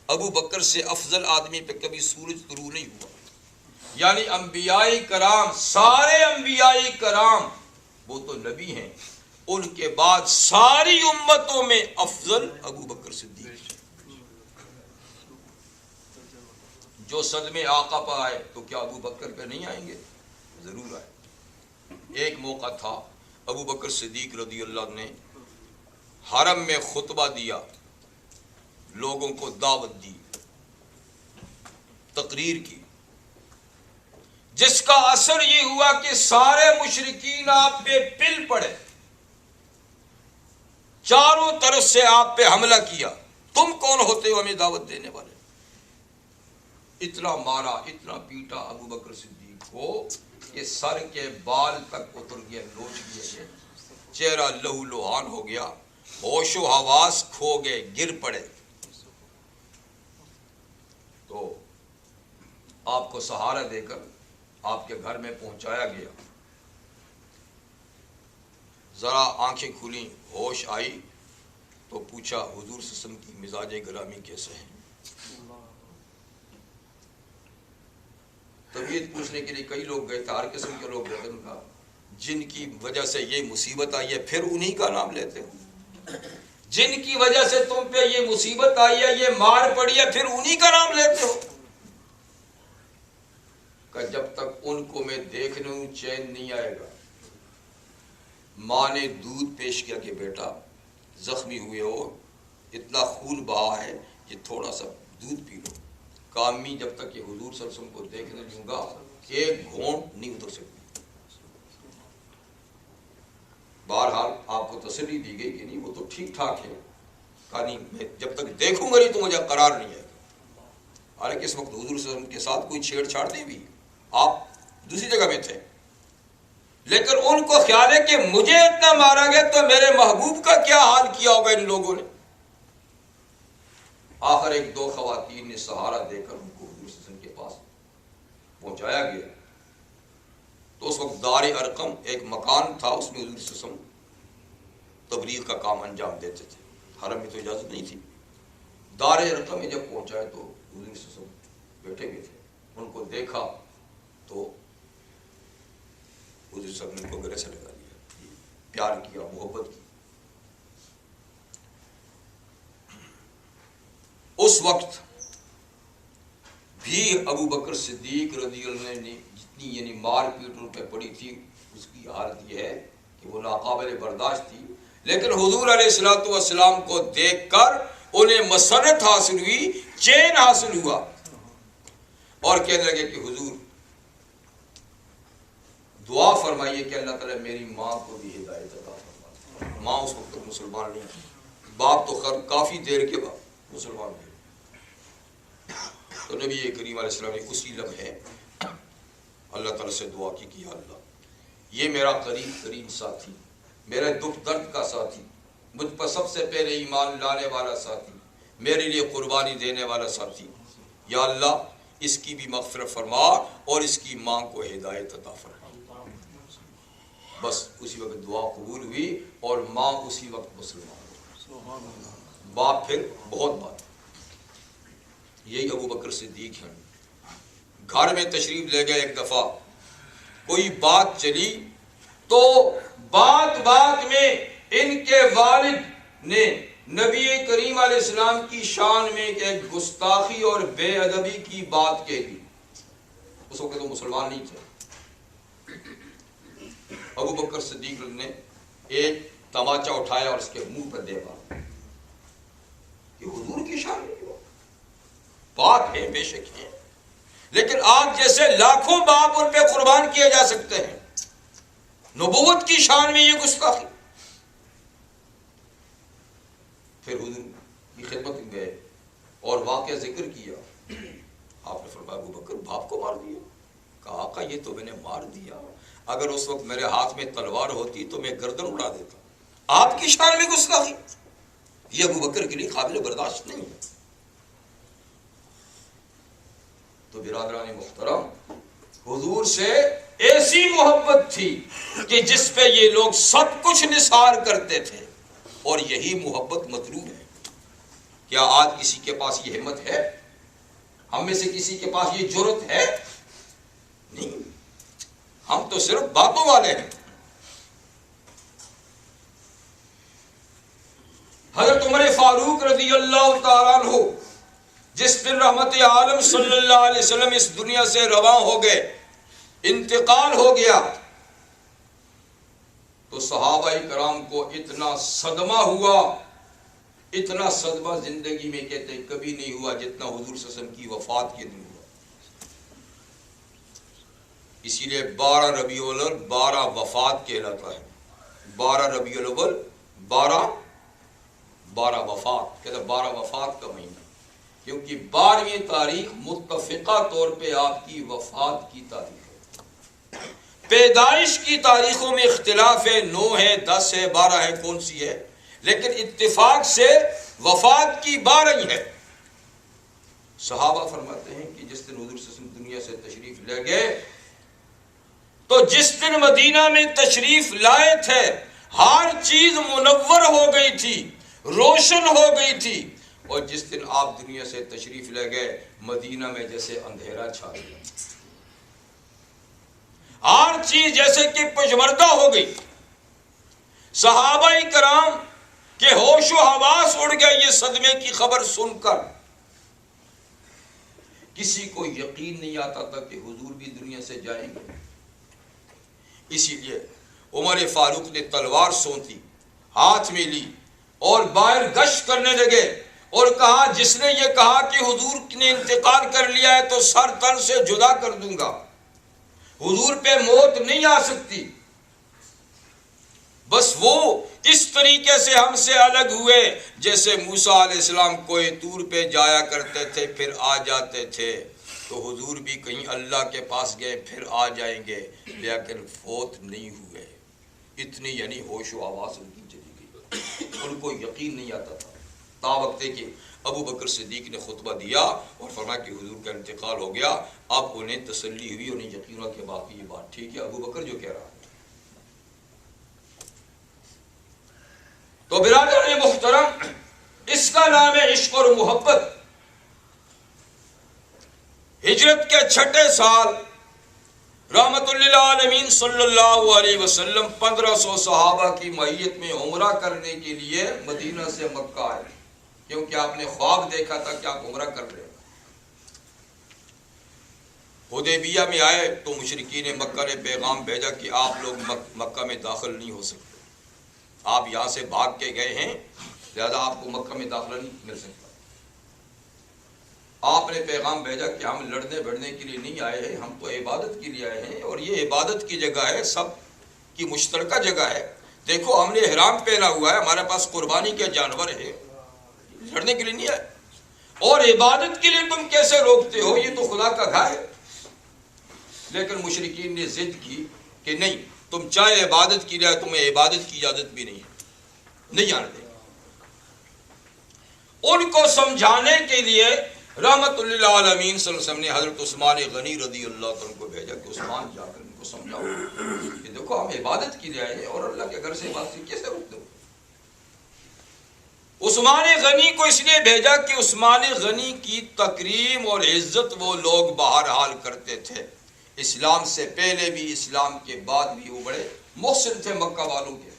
Speaker 1: ابو بکر سے افضل آدمی پہ کبھی سورج طلوع نہیں ہوا. یعنی انبیاء کرام، سارے انبیاء کرام وہ تو نبی ہیں، ان کے بعد ساری امتوں میں افضل ابو بکر صدیق۔ جو صدمے آقا پر آئے تو کیا ابو بکر پہ نہیں آئیں گے؟ ضرور آئے۔ ایک موقع تھا ابو بکر صدیق رضی اللہ عنہ نے حرم میں خطبہ دیا، لوگوں کو دعوت دی، تقریر کی، جس کا اثر یہ ہوا کہ سارے مشرکین آپ پہ پل پڑے، چاروں طرف سے آپ پہ حملہ کیا، تم کون ہوتے ہو ہمیں دعوت دینے والے؟ اتنا مارا، اتنا پیٹا ابو بکر صدیق کو کہ سر کے بال تک اتر گئے، لوچ گئے، چہرہ لہو لہان ہو گیا، ہوش و حواس کھو گئے، گر پڑے۔ تو آپ کو سہارا دے کر آپ کے گھر میں پہنچایا گیا، ذرا آنکھیں کھلیں، ہوش آئی تو پوچھا حضور صلی اللہ علیہ وسلم کی مزاج گرامی کیسے ہیں؟ طبیعت پوچھنے کے لیے کئی لوگ گئے تھے، ہر قسم کے لوگ گئے تھے، ان کا جن کی وجہ سے یہ مصیبت آئی ہے پھر انہی کا نام لیتے ہو، جن کی وجہ سے تم پہ یہ مصیبت آئی ہے، یہ مار پڑی ہے، پھر انہی کا نام لیتے ہو؟ کہ جب تک ان کو میں دیکھ لوں چین نہیں آئے گا۔ ماں نے دودھ پیش کیا کہ بیٹا زخمی ہوئے ہو، اتنا خون بہا ہے کہ تھوڑا سا دودھ پی لو۔ کامی جب تک یہ حضور صلی اللہ علیہ وسلم کو دیکھنے لوں گا ایک گھونٹ نہیں اتر سکتی۔ بہرحال آپ کو تسلی دی گئی کہ نہیں وہ تو ٹھیک ٹھاک ہے، کہانی میں جب تک دیکھوں گا نہیں تو مجھے قرار نہیں آئے گا۔ حالانکہ اس وقت حضور صلی اللہ علیہ وسلم کے ساتھ کوئی چھیڑ چھاڑ نہیں ہوئی، آپ دوسری جگہ میں تھے، لیکن ان کو خیال ہے کہ مجھے اتنا مارا گیا تو میرے محبوب کا کیا حال کیا ہوگا ان لوگوں نے۔ آخر ایک دو خواتین نے سہارا دے کر ان کو حضور صلی اللہ علیہ وسلم کے پاس پہنچایا گیا۔ تو اس وقت دار ارقم ایک مکان تھا، اس میں حضور صلی اللہ علیہ وسلم تبلیغ کا کام انجام دیتے تھے، حرم میں تو اجازت نہیں تھی۔ دار ارقم میں جب پہنچائے تو حضور صلی اللہ علیہ وسلم بیٹھے ہوئے تھے، ان کو دیکھا تو حضور صلی اللہ علیہ وسلم نے ان کو گلے سے لگا لیا، پیار کیا، محبت کی۔ اس وقت بھی ابو بکر صدیق رضی اللہ عنہ نے جتنی یعنی مار پیٹ ان پہ پڑی تھی، اس کی حالت یہ ہے کہ وہ ناقابل برداشت تھی، لیکن حضور علیہ الصلوۃ والسلام کو دیکھ کر انہیں مسرت حاصل ہوئی، چین حاصل ہوا، اور کہنے لگے کہ حضور دعا فرمائیے کہ اللہ تعالیٰ میری ماں کو بھی ہدایت عطا فرمائے۔ ماں اس وقت تک مسلمان نہیں تھی، باپ تو خیر کافی دیر کے بعد مسلمان ہوئے۔ تو نبی کریم علیہ السلام نے اسی لمحے اللہ تعالیٰ سے دعا کی کہ یا اللہ یہ میرا قریب ترین ساتھی، میرے دکھ درد کا ساتھی، مجھ پر سب سے پہلے ایمان لانے والا ساتھی، میرے لیے قربانی دینے والا ساتھی، یا اللہ اس کی بھی مغفرت فرما اور اس کی ماں کو ہدایت عطا فرما۔ بس اسی وقت دعا قبول ہوئی اور ماں اسی وقت مسلمان ہوئی۔ باپ پھر بہت بات، یہی ابو بکر صدیق ہیں۔ گھر میں تشریف لے گئے، ایک دفعہ کوئی بات چلی تو بات بات میں ان کے والد نے نبی کریم علیہ السلام کی شان میں ایک گستاخی اور بے ادبی کی بات کہہ دی۔ اس وقت تو مسلمان نہیں تھے۔ ابو بکر صدیق نے ایک تماچا اٹھایا اور اس کے منہ پر دے مارا۔ یہ حضور کی شان نہیں ہوا، پاک ہے بے شک ہے، لیکن آپ جیسے لاکھوں باپ ان پہ قربان کیے جا سکتے ہیں، نبوت کی شان میں یہ گستاخی۔ پھر حضور کی خدمت میں گئے اور واقعہ ذکر کیا۔ آپ نے فرمایا ابو بکر باپ کو مار دیا؟ کہا آقا یہ تو میں نے مار دیا، اگر اس وقت میرے ہاتھ میں تلوار ہوتی تو میں گردن اڑا دیتا۔ آپ کی شان میں گستاخی، یہ ابو بکر کے لیے قابل برداشت نہیں ہے۔ تو برادران محترم، حضور سے ایسی محبت تھی کہ جس پہ یہ لوگ سب کچھ نثار کرتے تھے، اور یہی محبت مطلوب ہے۔ کیا آج کسی کے پاس یہ ہمت ہے؟ ہم میں سے کسی کے پاس یہ جرأت ہے؟ نہیں، ہم تو صرف باتوں والے ہیں، اللہ تعالیٰ عنہ جس دن رحمت عالم صلی اللہ علیہ وسلم اس دنیا سے رواں ہو گئے، انتقال ہو گیا، تو صحابہ کرام کو اتنا صدمہ ہوا، اتنا صدمہ زندگی میں کہتے کبھی نہیں ہوا جتنا حضور صلی اللہ علیہ وسلم کی وفات کے دن ہوا۔ اسی لیے 12 ربیع الاول 12 وفات کہلاتا ہے۔ 12 ربیع الاول 12 وفات، کہتے 12 وفات کا مہینہ، کیونکہ 12ویں تاریخ متفقہ طور پہ آپ کی وفات کی تاریخ ہے۔ پیدائش کی تاریخوں میں اختلاف ہے، 9 ہے، 10 ہے، 12 ہے، کون سی ہے، لیکن اتفاق سے وفات کی 12 ہی ہے۔ صحابہ فرماتے ہیں کہ جس دن حضور صلی اللہ علیہ وسلم دنیا سے تشریف لے گئے، تو جس دن مدینہ میں تشریف لائے تھے ہر چیز منور ہو گئی تھی، روشن ہو گئی تھی، اور جس دن آپ دنیا سے تشریف لے گئے مدینہ میں جیسے اندھیرا چھا گیا، ہر چیز جیسے کہ پشمردہ ہو گئی۔ صحابہ کرام کے ہوش و حواس اڑ گئے یہ صدمے کی خبر سن کر۔ کسی کو یقین نہیں آتا تھا کہ حضور بھی دنیا سے جائیں گے۔ اسی لیے عمر فاروق نے تلوار سونتی، ہاتھ میں لی اور باہر گشت کرنے لگے اور کہا جس نے یہ کہا کہ حضور نے انتقال کر لیا ہے تو سر تن سے جدا کر دوں گا، حضور پہ موت نہیں آ سکتی۔ بس وہ اس طریقے سے ہم سے الگ ہوئے جیسے موسیٰ علیہ السلام کوہ طور پہ جایا کرتے تھے پھر آ جاتے تھے، تو حضور بھی کہیں اللہ کے پاس گئے پھر آ جائیں گے، لیکن فوت نہیں ہوئے۔ اتنی یعنی ہوش و آواز ان کی چلی گئی، ان کو یقین نہیں آتا تھا، تا وقت کہ ابو بکر صدیق نے خطبہ دیا اور فرمایا کہ حضور کا انتقال ہو گیا۔ اب انہیں تسلی ہوئی، انہیں یقین ہوا کہ باقی یہ بات ٹھیک ہے، ابو بکر جو کہہ رہا ہے۔ تو برادران محترم، اس کا نام ہے عشق اور محبت۔ ہجرت کے 6 سال رحمت للعالمین صلی اللہ علیہ وسلم 1500 صحابہ کی معیت میں عمرہ کرنے کے لیے مدینہ سے مکہ آئے، کیونکہ آپ نے خواب دیکھا تھا کہ آپ عمرہ کر رہے ہیں۔ حدیبیہ میں آئے تو مشرکین مکہ نے پیغام بھیجا کہ آپ لوگ مکہ میں داخل نہیں ہو سکتے، آپ یہاں سے بھاگ کے گئے ہیں لہذا آپ کو مکہ میں داخلہ نہیں مل سکتا۔ آپ نے پیغام بھیجا کہ ہم لڑنے بڑھنے کے لیے نہیں آئے ہیں، ہم تو عبادت کے لیے آئے ہیں، اور یہ عبادت کی جگہ ہے، سب کی مشترکہ جگہ ہے، دیکھو ہم نے احرام پہنا ہوا ہے، ہمارے پاس قربانی کے جانور ہیں، لڑنے کے لیے نہیں آئے، اور عبادت کے لیے تم کیسے روکتے ہو، یہ تو خدا کا گھر ہے۔ لیکن مشرکین نے ضد کی کہ نہیں، تم چاہے عبادت کی جائے، تمہیں عبادت کی اجازت بھی نہیں ہے، نہیں آنے دیں۔ ان کو سمجھانے کے لیے رحمت للعالمین صلی اللہ علیہ وسلم نے حضرت عثمان غنی رضی اللہ عنہ کو بھیجا کہ عثمان جا کر ان کو سمجھاؤ کہ دیکھو ہم عبادت کے لیے آئے ہیں اور اللہ کے گھر سے عبادت کیسے روکتے ہو۔ عثمان غنی کو اس لیے بھیجا کہ عثمان غنی کی تکریم اور عزت وہ لوگ بہرحال کرتے تھے، اسلام سے پہلے بھی اسلام کے بعد بھی وہ بڑے محسن تھے مکہ والوں کے۔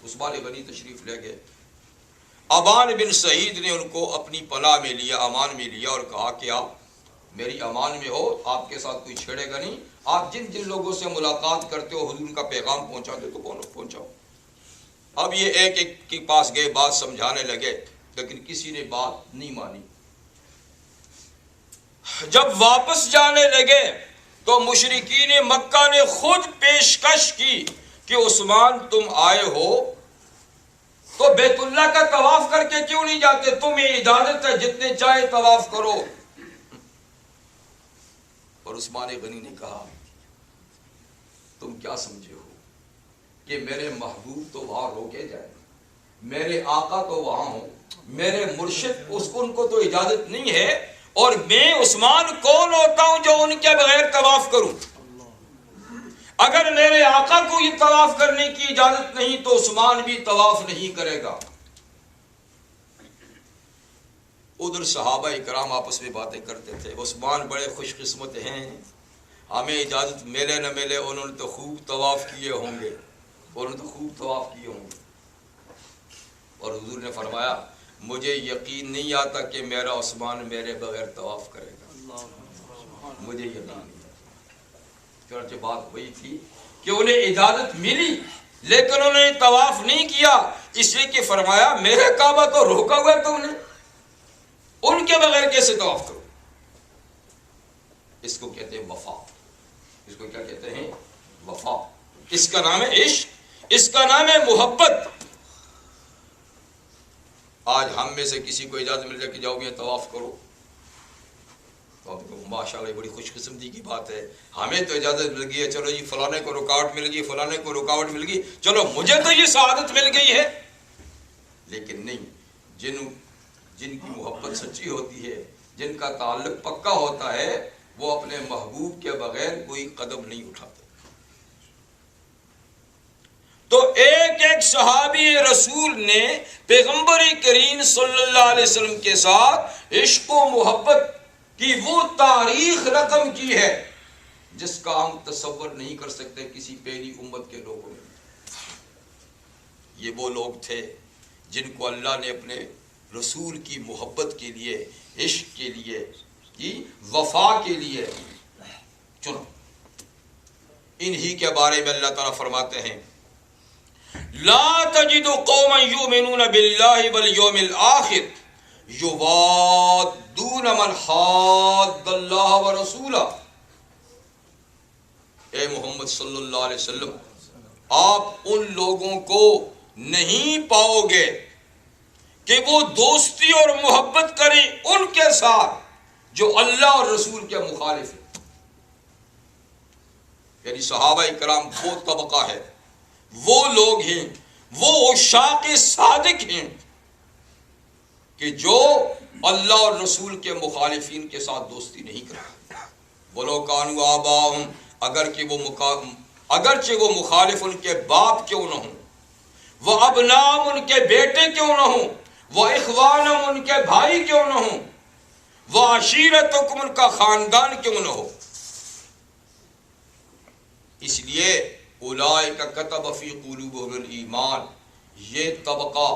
Speaker 1: عثمان غنی تشریف لے گئے، ابان بن سعید نے ان کو اپنی پناہ میں لیا، امان میں لیا، اور کہا کہ آپ میری امان میں ہو، آپ کے ساتھ کوئی چھیڑے گا نہیں، آپ جن جن لوگوں سے ملاقات کرتے ہو حضور کا پیغام پہنچاتے تو پہنچاؤ۔ اب یہ ایک ایک کے پاس گئے، بات سمجھانے لگے، لیکن کسی نے بات نہیں مانی۔ جب واپس جانے لگے تو مشرکین مکہ نے خود پیشکش کی کہ عثمان تم آئے ہو تو بیت اللہ کا طواف کر کے کیوں نہیں جاتے، تمہیں اجازت ہے جتنے چاہے طواف کرو۔ اور عثمان غنی نے کہا تم کیا سمجھے ہو کہ میرے محبوب تو وہاں روکے جائیں، میرے آقا تو وہاں ہوں، میرے مرشد ان کو تو اجازت نہیں ہے، اور میں عثمان کون ہوتا ہوں جو ان کے بغیر طواف کروں؟ اگر میرے آقا کو یہ طواف کرنے کی اجازت نہیں تو عثمان بھی طواف نہیں کرے گا۔ ادھر صحابہ کرام آپس میں باتیں کرتے تھے، عثمان بڑے خوش قسمت ہیں، ہمیں اجازت ملے نہ ملے انہوں نے تو خوب طواف کیے ہوں گے، اور حضور نے فرمایا مجھے یقین نہیں آتا کہ میرا عثمان میرے بغیر طواف کرے گا، مجھے یقین نہیں آتا۔ چنانچہ بات وہی تھی کہ انہیں اجازت ملی لیکن انہوں نے طواف نہیں کیا، اس لیے کہ فرمایا میرے کعبہ تو روکا ہوا ہے تم نے، ان کے بغیر کیسے طواف کرو؟ اس کو کہتے ہیں وفا، اس کو کیا کہتے ہیں؟ وفا۔ اس کا نام ہے عشق، اس کا نام ہے محبت۔ آج ہم میں سے کسی کو اجازت مل جائے کہ جاؤ یہ طواف کرو تو ماشاء اللہ بڑی خوش قسمتی کی بات ہے، ہمیں تو اجازت مل گئی ہے، چلو جی فلانے کو رکاوٹ مل گئی، فلانے کو رکاوٹ مل گئی، چلو مجھے تو یہ سعادت مل گئی ہے۔ لیکن نہیں، جن کی محبت سچی ہوتی ہے، جن کا تعلق پکا ہوتا ہے، وہ اپنے محبوب کے بغیر کوئی قدم نہیں اٹھاتے۔ تو ایک ایک صحابی رسول نے پیغمبر کریم صلی اللہ علیہ وسلم کے ساتھ عشق و محبت کی وہ تاریخ رقم کی ہے جس کا ہم تصور نہیں کر سکتے کسی پہلی امت کے لوگوں میں۔ یہ وہ لوگ تھے جن کو اللہ نے اپنے رسول کی محبت کے لیے، عشق کے لیے، وفا کے لیے چنا۔ انہی کے بارے میں اللہ تعالیٰ فرماتے ہیں لا تجد قوما یؤمنون باللہ والیوم الآخر یوادون من حاد اللہ ورسولہ۔ اے محمد صلی اللہ علیہ وسلم، آپ ان لوگوں کو نہیں پاؤ گے کہ وہ دوستی اور محبت کریں ان کے ساتھ جو اللہ اور رسول کے مخالف ہیں۔ یعنی صحابہ کرام وہ طبقہ ہے، وہ لوگ ہیں، وہ عشاق صادق ہیں کہ جو اللہ اور رسول کے مخالفین کے ساتھ دوستی نہیں کرتے۔ وَلَوْ كَانُوا آبَاءَهُمْ، اگرچہ وہ مخالف ان کے باپ کیوں نہ ہوں، وَأَبْنَاءَهُمْ ان کے بیٹے کیوں نہ ہوں، وَإِخْوَانَهُمْ ان کے بھائی کیوں نہ ہوں، وَعَشِيرَتُكُمْ ان کا خاندان کیوں نہ ہو۔ اس لیے اولئک کتب فی قلوبہم الایمان، یہ طبقہ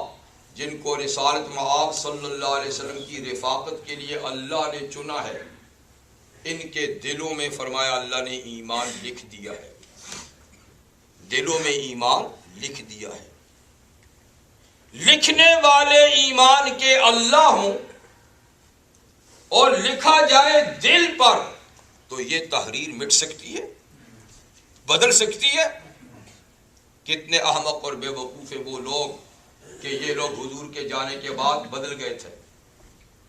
Speaker 1: جن کو رسالت مآب صلی اللہ علیہ وسلم کی رفاقت کے لیے اللہ نے چنا ہے، ان کے دلوں میں فرمایا اللہ نے ایمان لکھ دیا ہے، دلوں میں ایمان لکھ دیا ہے۔ لکھنے والے ایمان کے اللہ ہوں اور لکھا جائے دل پر تو یہ تحریر مٹ سکتی ہے، بدل سکتی ہے۔ کتنے احمق اور بے وقوف وہ لوگ کہ یہ لوگ حضور کے جانے کے بعد بدل گئے تھے۔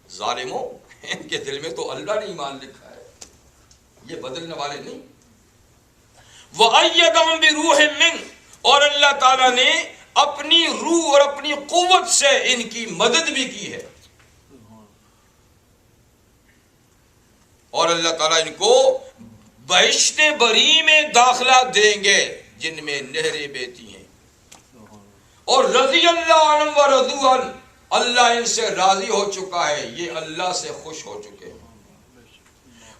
Speaker 1: ظالموں، ان کے دل میں تو اللہ نے ایمان لکھا ہے، یہ بدلنے والے نہیں۔ وَأَيَّدَهُمْ بِرُوحٍ مِّنْهُ، اور اللہ تعالیٰ نے اپنی روح اور اپنی قوت سے ان کی مدد بھی کی ہے، اور اللہ تعالیٰ ان کو بہشت بری میں داخلہ دیں گے جن میں نہریں بہتی ہیں، اور رضی اللہ عنہم ورضوا عنہ، اللہ ان سے راضی ہو چکا ہے، یہ اللہ سے خوش ہو چکے ہیں۔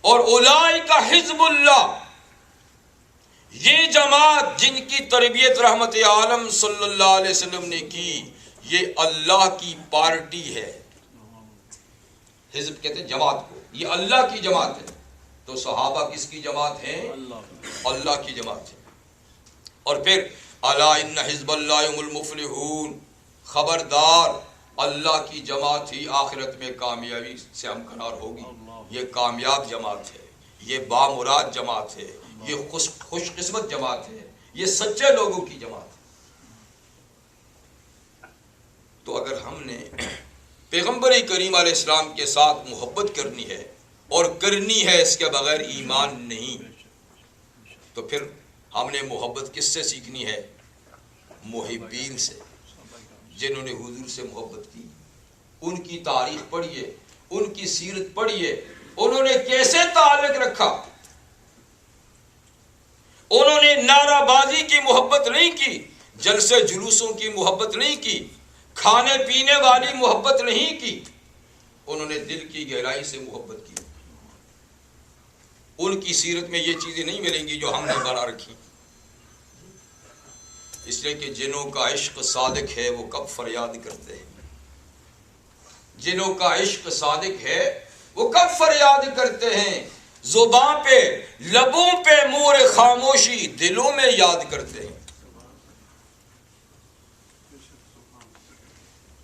Speaker 1: اور اولئک حزب اللہ، یہ جماعت جن کی تربیت رحمت عالم صلی اللہ علیہ وسلم نے کی، یہ اللہ کی پارٹی ہے۔ حزب کہتے ہیں جماعت کو، یہ اللہ کی جماعت ہے۔ تو صحابہ کس کی جماعت ہیں؟ اللہ کی جماعت ہے۔ اور پھر الا ان حزب اللہ هم المفلحون، خبردار اللہ کی جماعت ہی آخرت میں کامیابی سے ہمکنار ہوگی۔ یہ کامیاب جماعت ہے، یہ بامراد جماعت ہے، یہ خوش قسمت جماعت ہے، یہ سچے لوگوں کی جماعت ہے۔ تو اگر ہم نے پیغمبر کریم علیہ السلام کے ساتھ محبت کرنی ہے، اور کرنی ہے اس کے بغیر ایمان نہیں، تو پھر ہم نے محبت کس سے سیکھنی ہے؟ محبین سے، جنہوں نے حضور سے محبت کی۔ ان کی تاریخ پڑھیے، ان کی سیرت پڑھیے، انہوں نے کیسے تعلق رکھا۔ انہوں نے نعرہ بازی کی محبت نہیں کی، جلسے جلوسوں کی محبت نہیں کی، کھانے پینے والی محبت نہیں کی، انہوں نے دل کی گہرائی سے محبت کی۔ ان کی سیرت میں یہ چیزیں نہیں ملیں گی جو ہم نے بنا رکھی، اس لیے کہ جنہوں کا عشق صادق ہے وہ کب فریاد کرتے ہیں، جنہوں کا عشق صادق ہے وہ کب فریاد کرتے ہیں، زباں پہ لبوں پہ مور خاموشی، دلوں میں یاد کرتے ہیں۔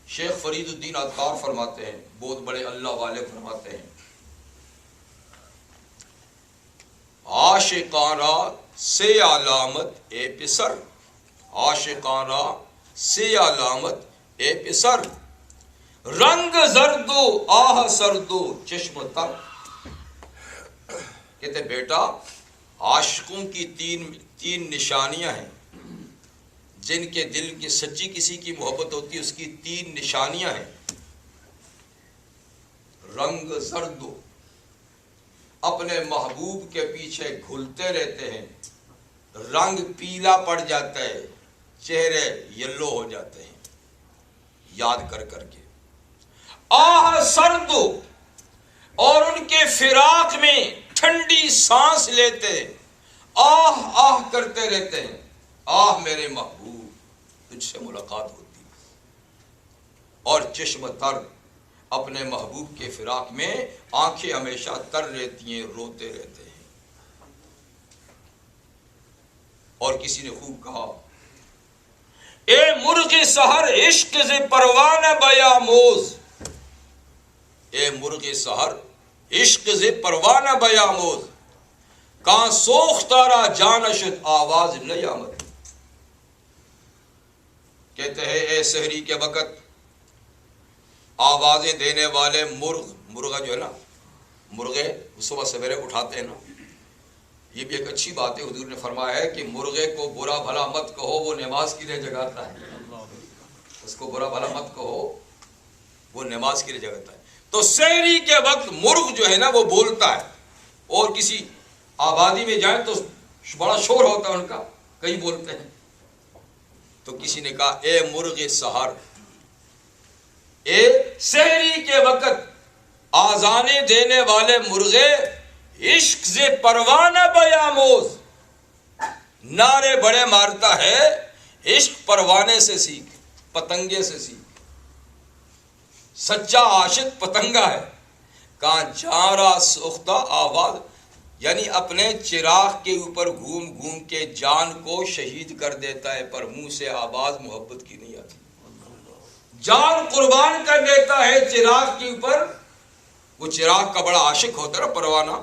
Speaker 1: شیخ فرید الدین عطار فرماتے ہیں، بہت بڑے اللہ والے فرماتے ہیں، عاشقانہ سے علامت اے پسر، عاشقانہ سے علامت اے پسر، رنگ زرد و آہ سرد و چشم تر۔ کہتے بیٹا عاشقوں کی تین نشانیاں ہیں، جن کے دل کی سچی کسی کی محبت ہوتی ہے اس کی تین نشانیاں ہیں۔ رنگ زرد، اپنے محبوب کے پیچھے گھلتے رہتے ہیں، رنگ پیلا پڑ جاتا ہے، چہرے یلو ہو جاتے ہیں یاد کر کر کے۔ آہ سرد، اور ان کے فراق میں ٹھنڈی سانس لیتے ہیں، آہ آہ کرتے رہتے ہیں، آہ میرے محبوب تجھ سے ملاقات ہوتی ہے۔ اور چشم تر، اپنے محبوب کے فراق میں آنکھیں ہمیشہ تر رہتی ہیں، روتے رہتے ہیں۔ اور کسی نے خوب کہا، اے مرغ سحر عشق سے پروانہ بیاموز، اے مرغ سحر عشق سے پروانہ بیاموز، کہاں سوخ تارا جانشد آواز نہیں آمد۔ کہتے ہیں اے سحری کے وقت آوازیں دینے والے مرغا جو ہے نا، مرغے صبح سویرے اٹھاتے ہیں نا، یہ بھی ایک اچھی بات ہے، حضور نے فرمایا ہے کہ مرغے کو برا بھلا مت کہو، وہ نماز کے لیے جگاتا ہے، اس کو برا بھلا مت کہو، وہ نماز کے لیے جگاتا ہے۔ تو سحری کے وقت مرغ جو ہے نا وہ بولتا ہے، اور کسی آبادی میں جائیں تو بڑا شور ہوتا ہے ان کا، کئی بولتے ہیں۔ تو کسی نے کہا اے مرغ سحر، اے سحری کے وقت آذانے دینے والے مرغے، عشق سے پروانہ بیاموز، نعرے بڑے مارتا ہے، عشق پروانے سے سیکھ، پتنگے سے سیکھ۔ سچا عاشق پتنگا ہے، کہاں جا رہا سوختہ آواز، یعنی اپنے چراغ کے اوپر گھوم گھوم کے جان کو شہید کر دیتا ہے، پر منہ سے آواز محبت کی نہیں آتی۔ جان قربان کر دیتا ہے چراغ کے اوپر، وہ چراغ کا بڑا عاشق ہوتا ہے نا پروانہ،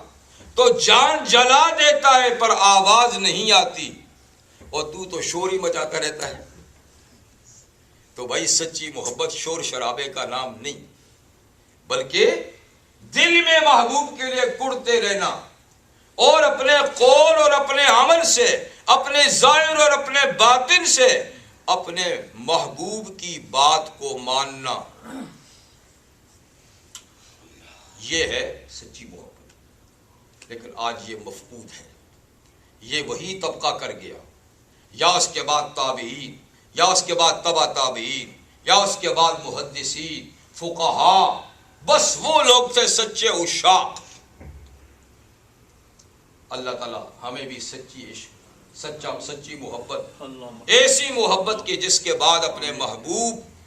Speaker 1: تو جان جلا دیتا ہے پر آواز نہیں آتی، اور تو شور ہی مچاتا رہتا ہے۔ تو بھائی سچی محبت شور شرابے کا نام نہیں، بلکہ دل میں محبوب کے لیے کڑتے رہنا، اور اپنے قول اور اپنے عمل سے، اپنے ظاہر اور اپنے باطن سے اپنے محبوب کی بات کو ماننا، یہ ہے سچی محبت۔ لیکن آج یہ مفقود ہے، یہ وہی طبقہ کر گیا، یا اس کے بعد تابعین، یا اس کے بعد تبع تابعین، یا اس کے بعد محدثین، فقہاء، بس وہ لوگ تھے سچے عشاق۔ اللہ تعالیٰ ہمیں بھی سچی عشق، سچی محبت، ایسی محبت کی جس کے بعد اپنے محبوب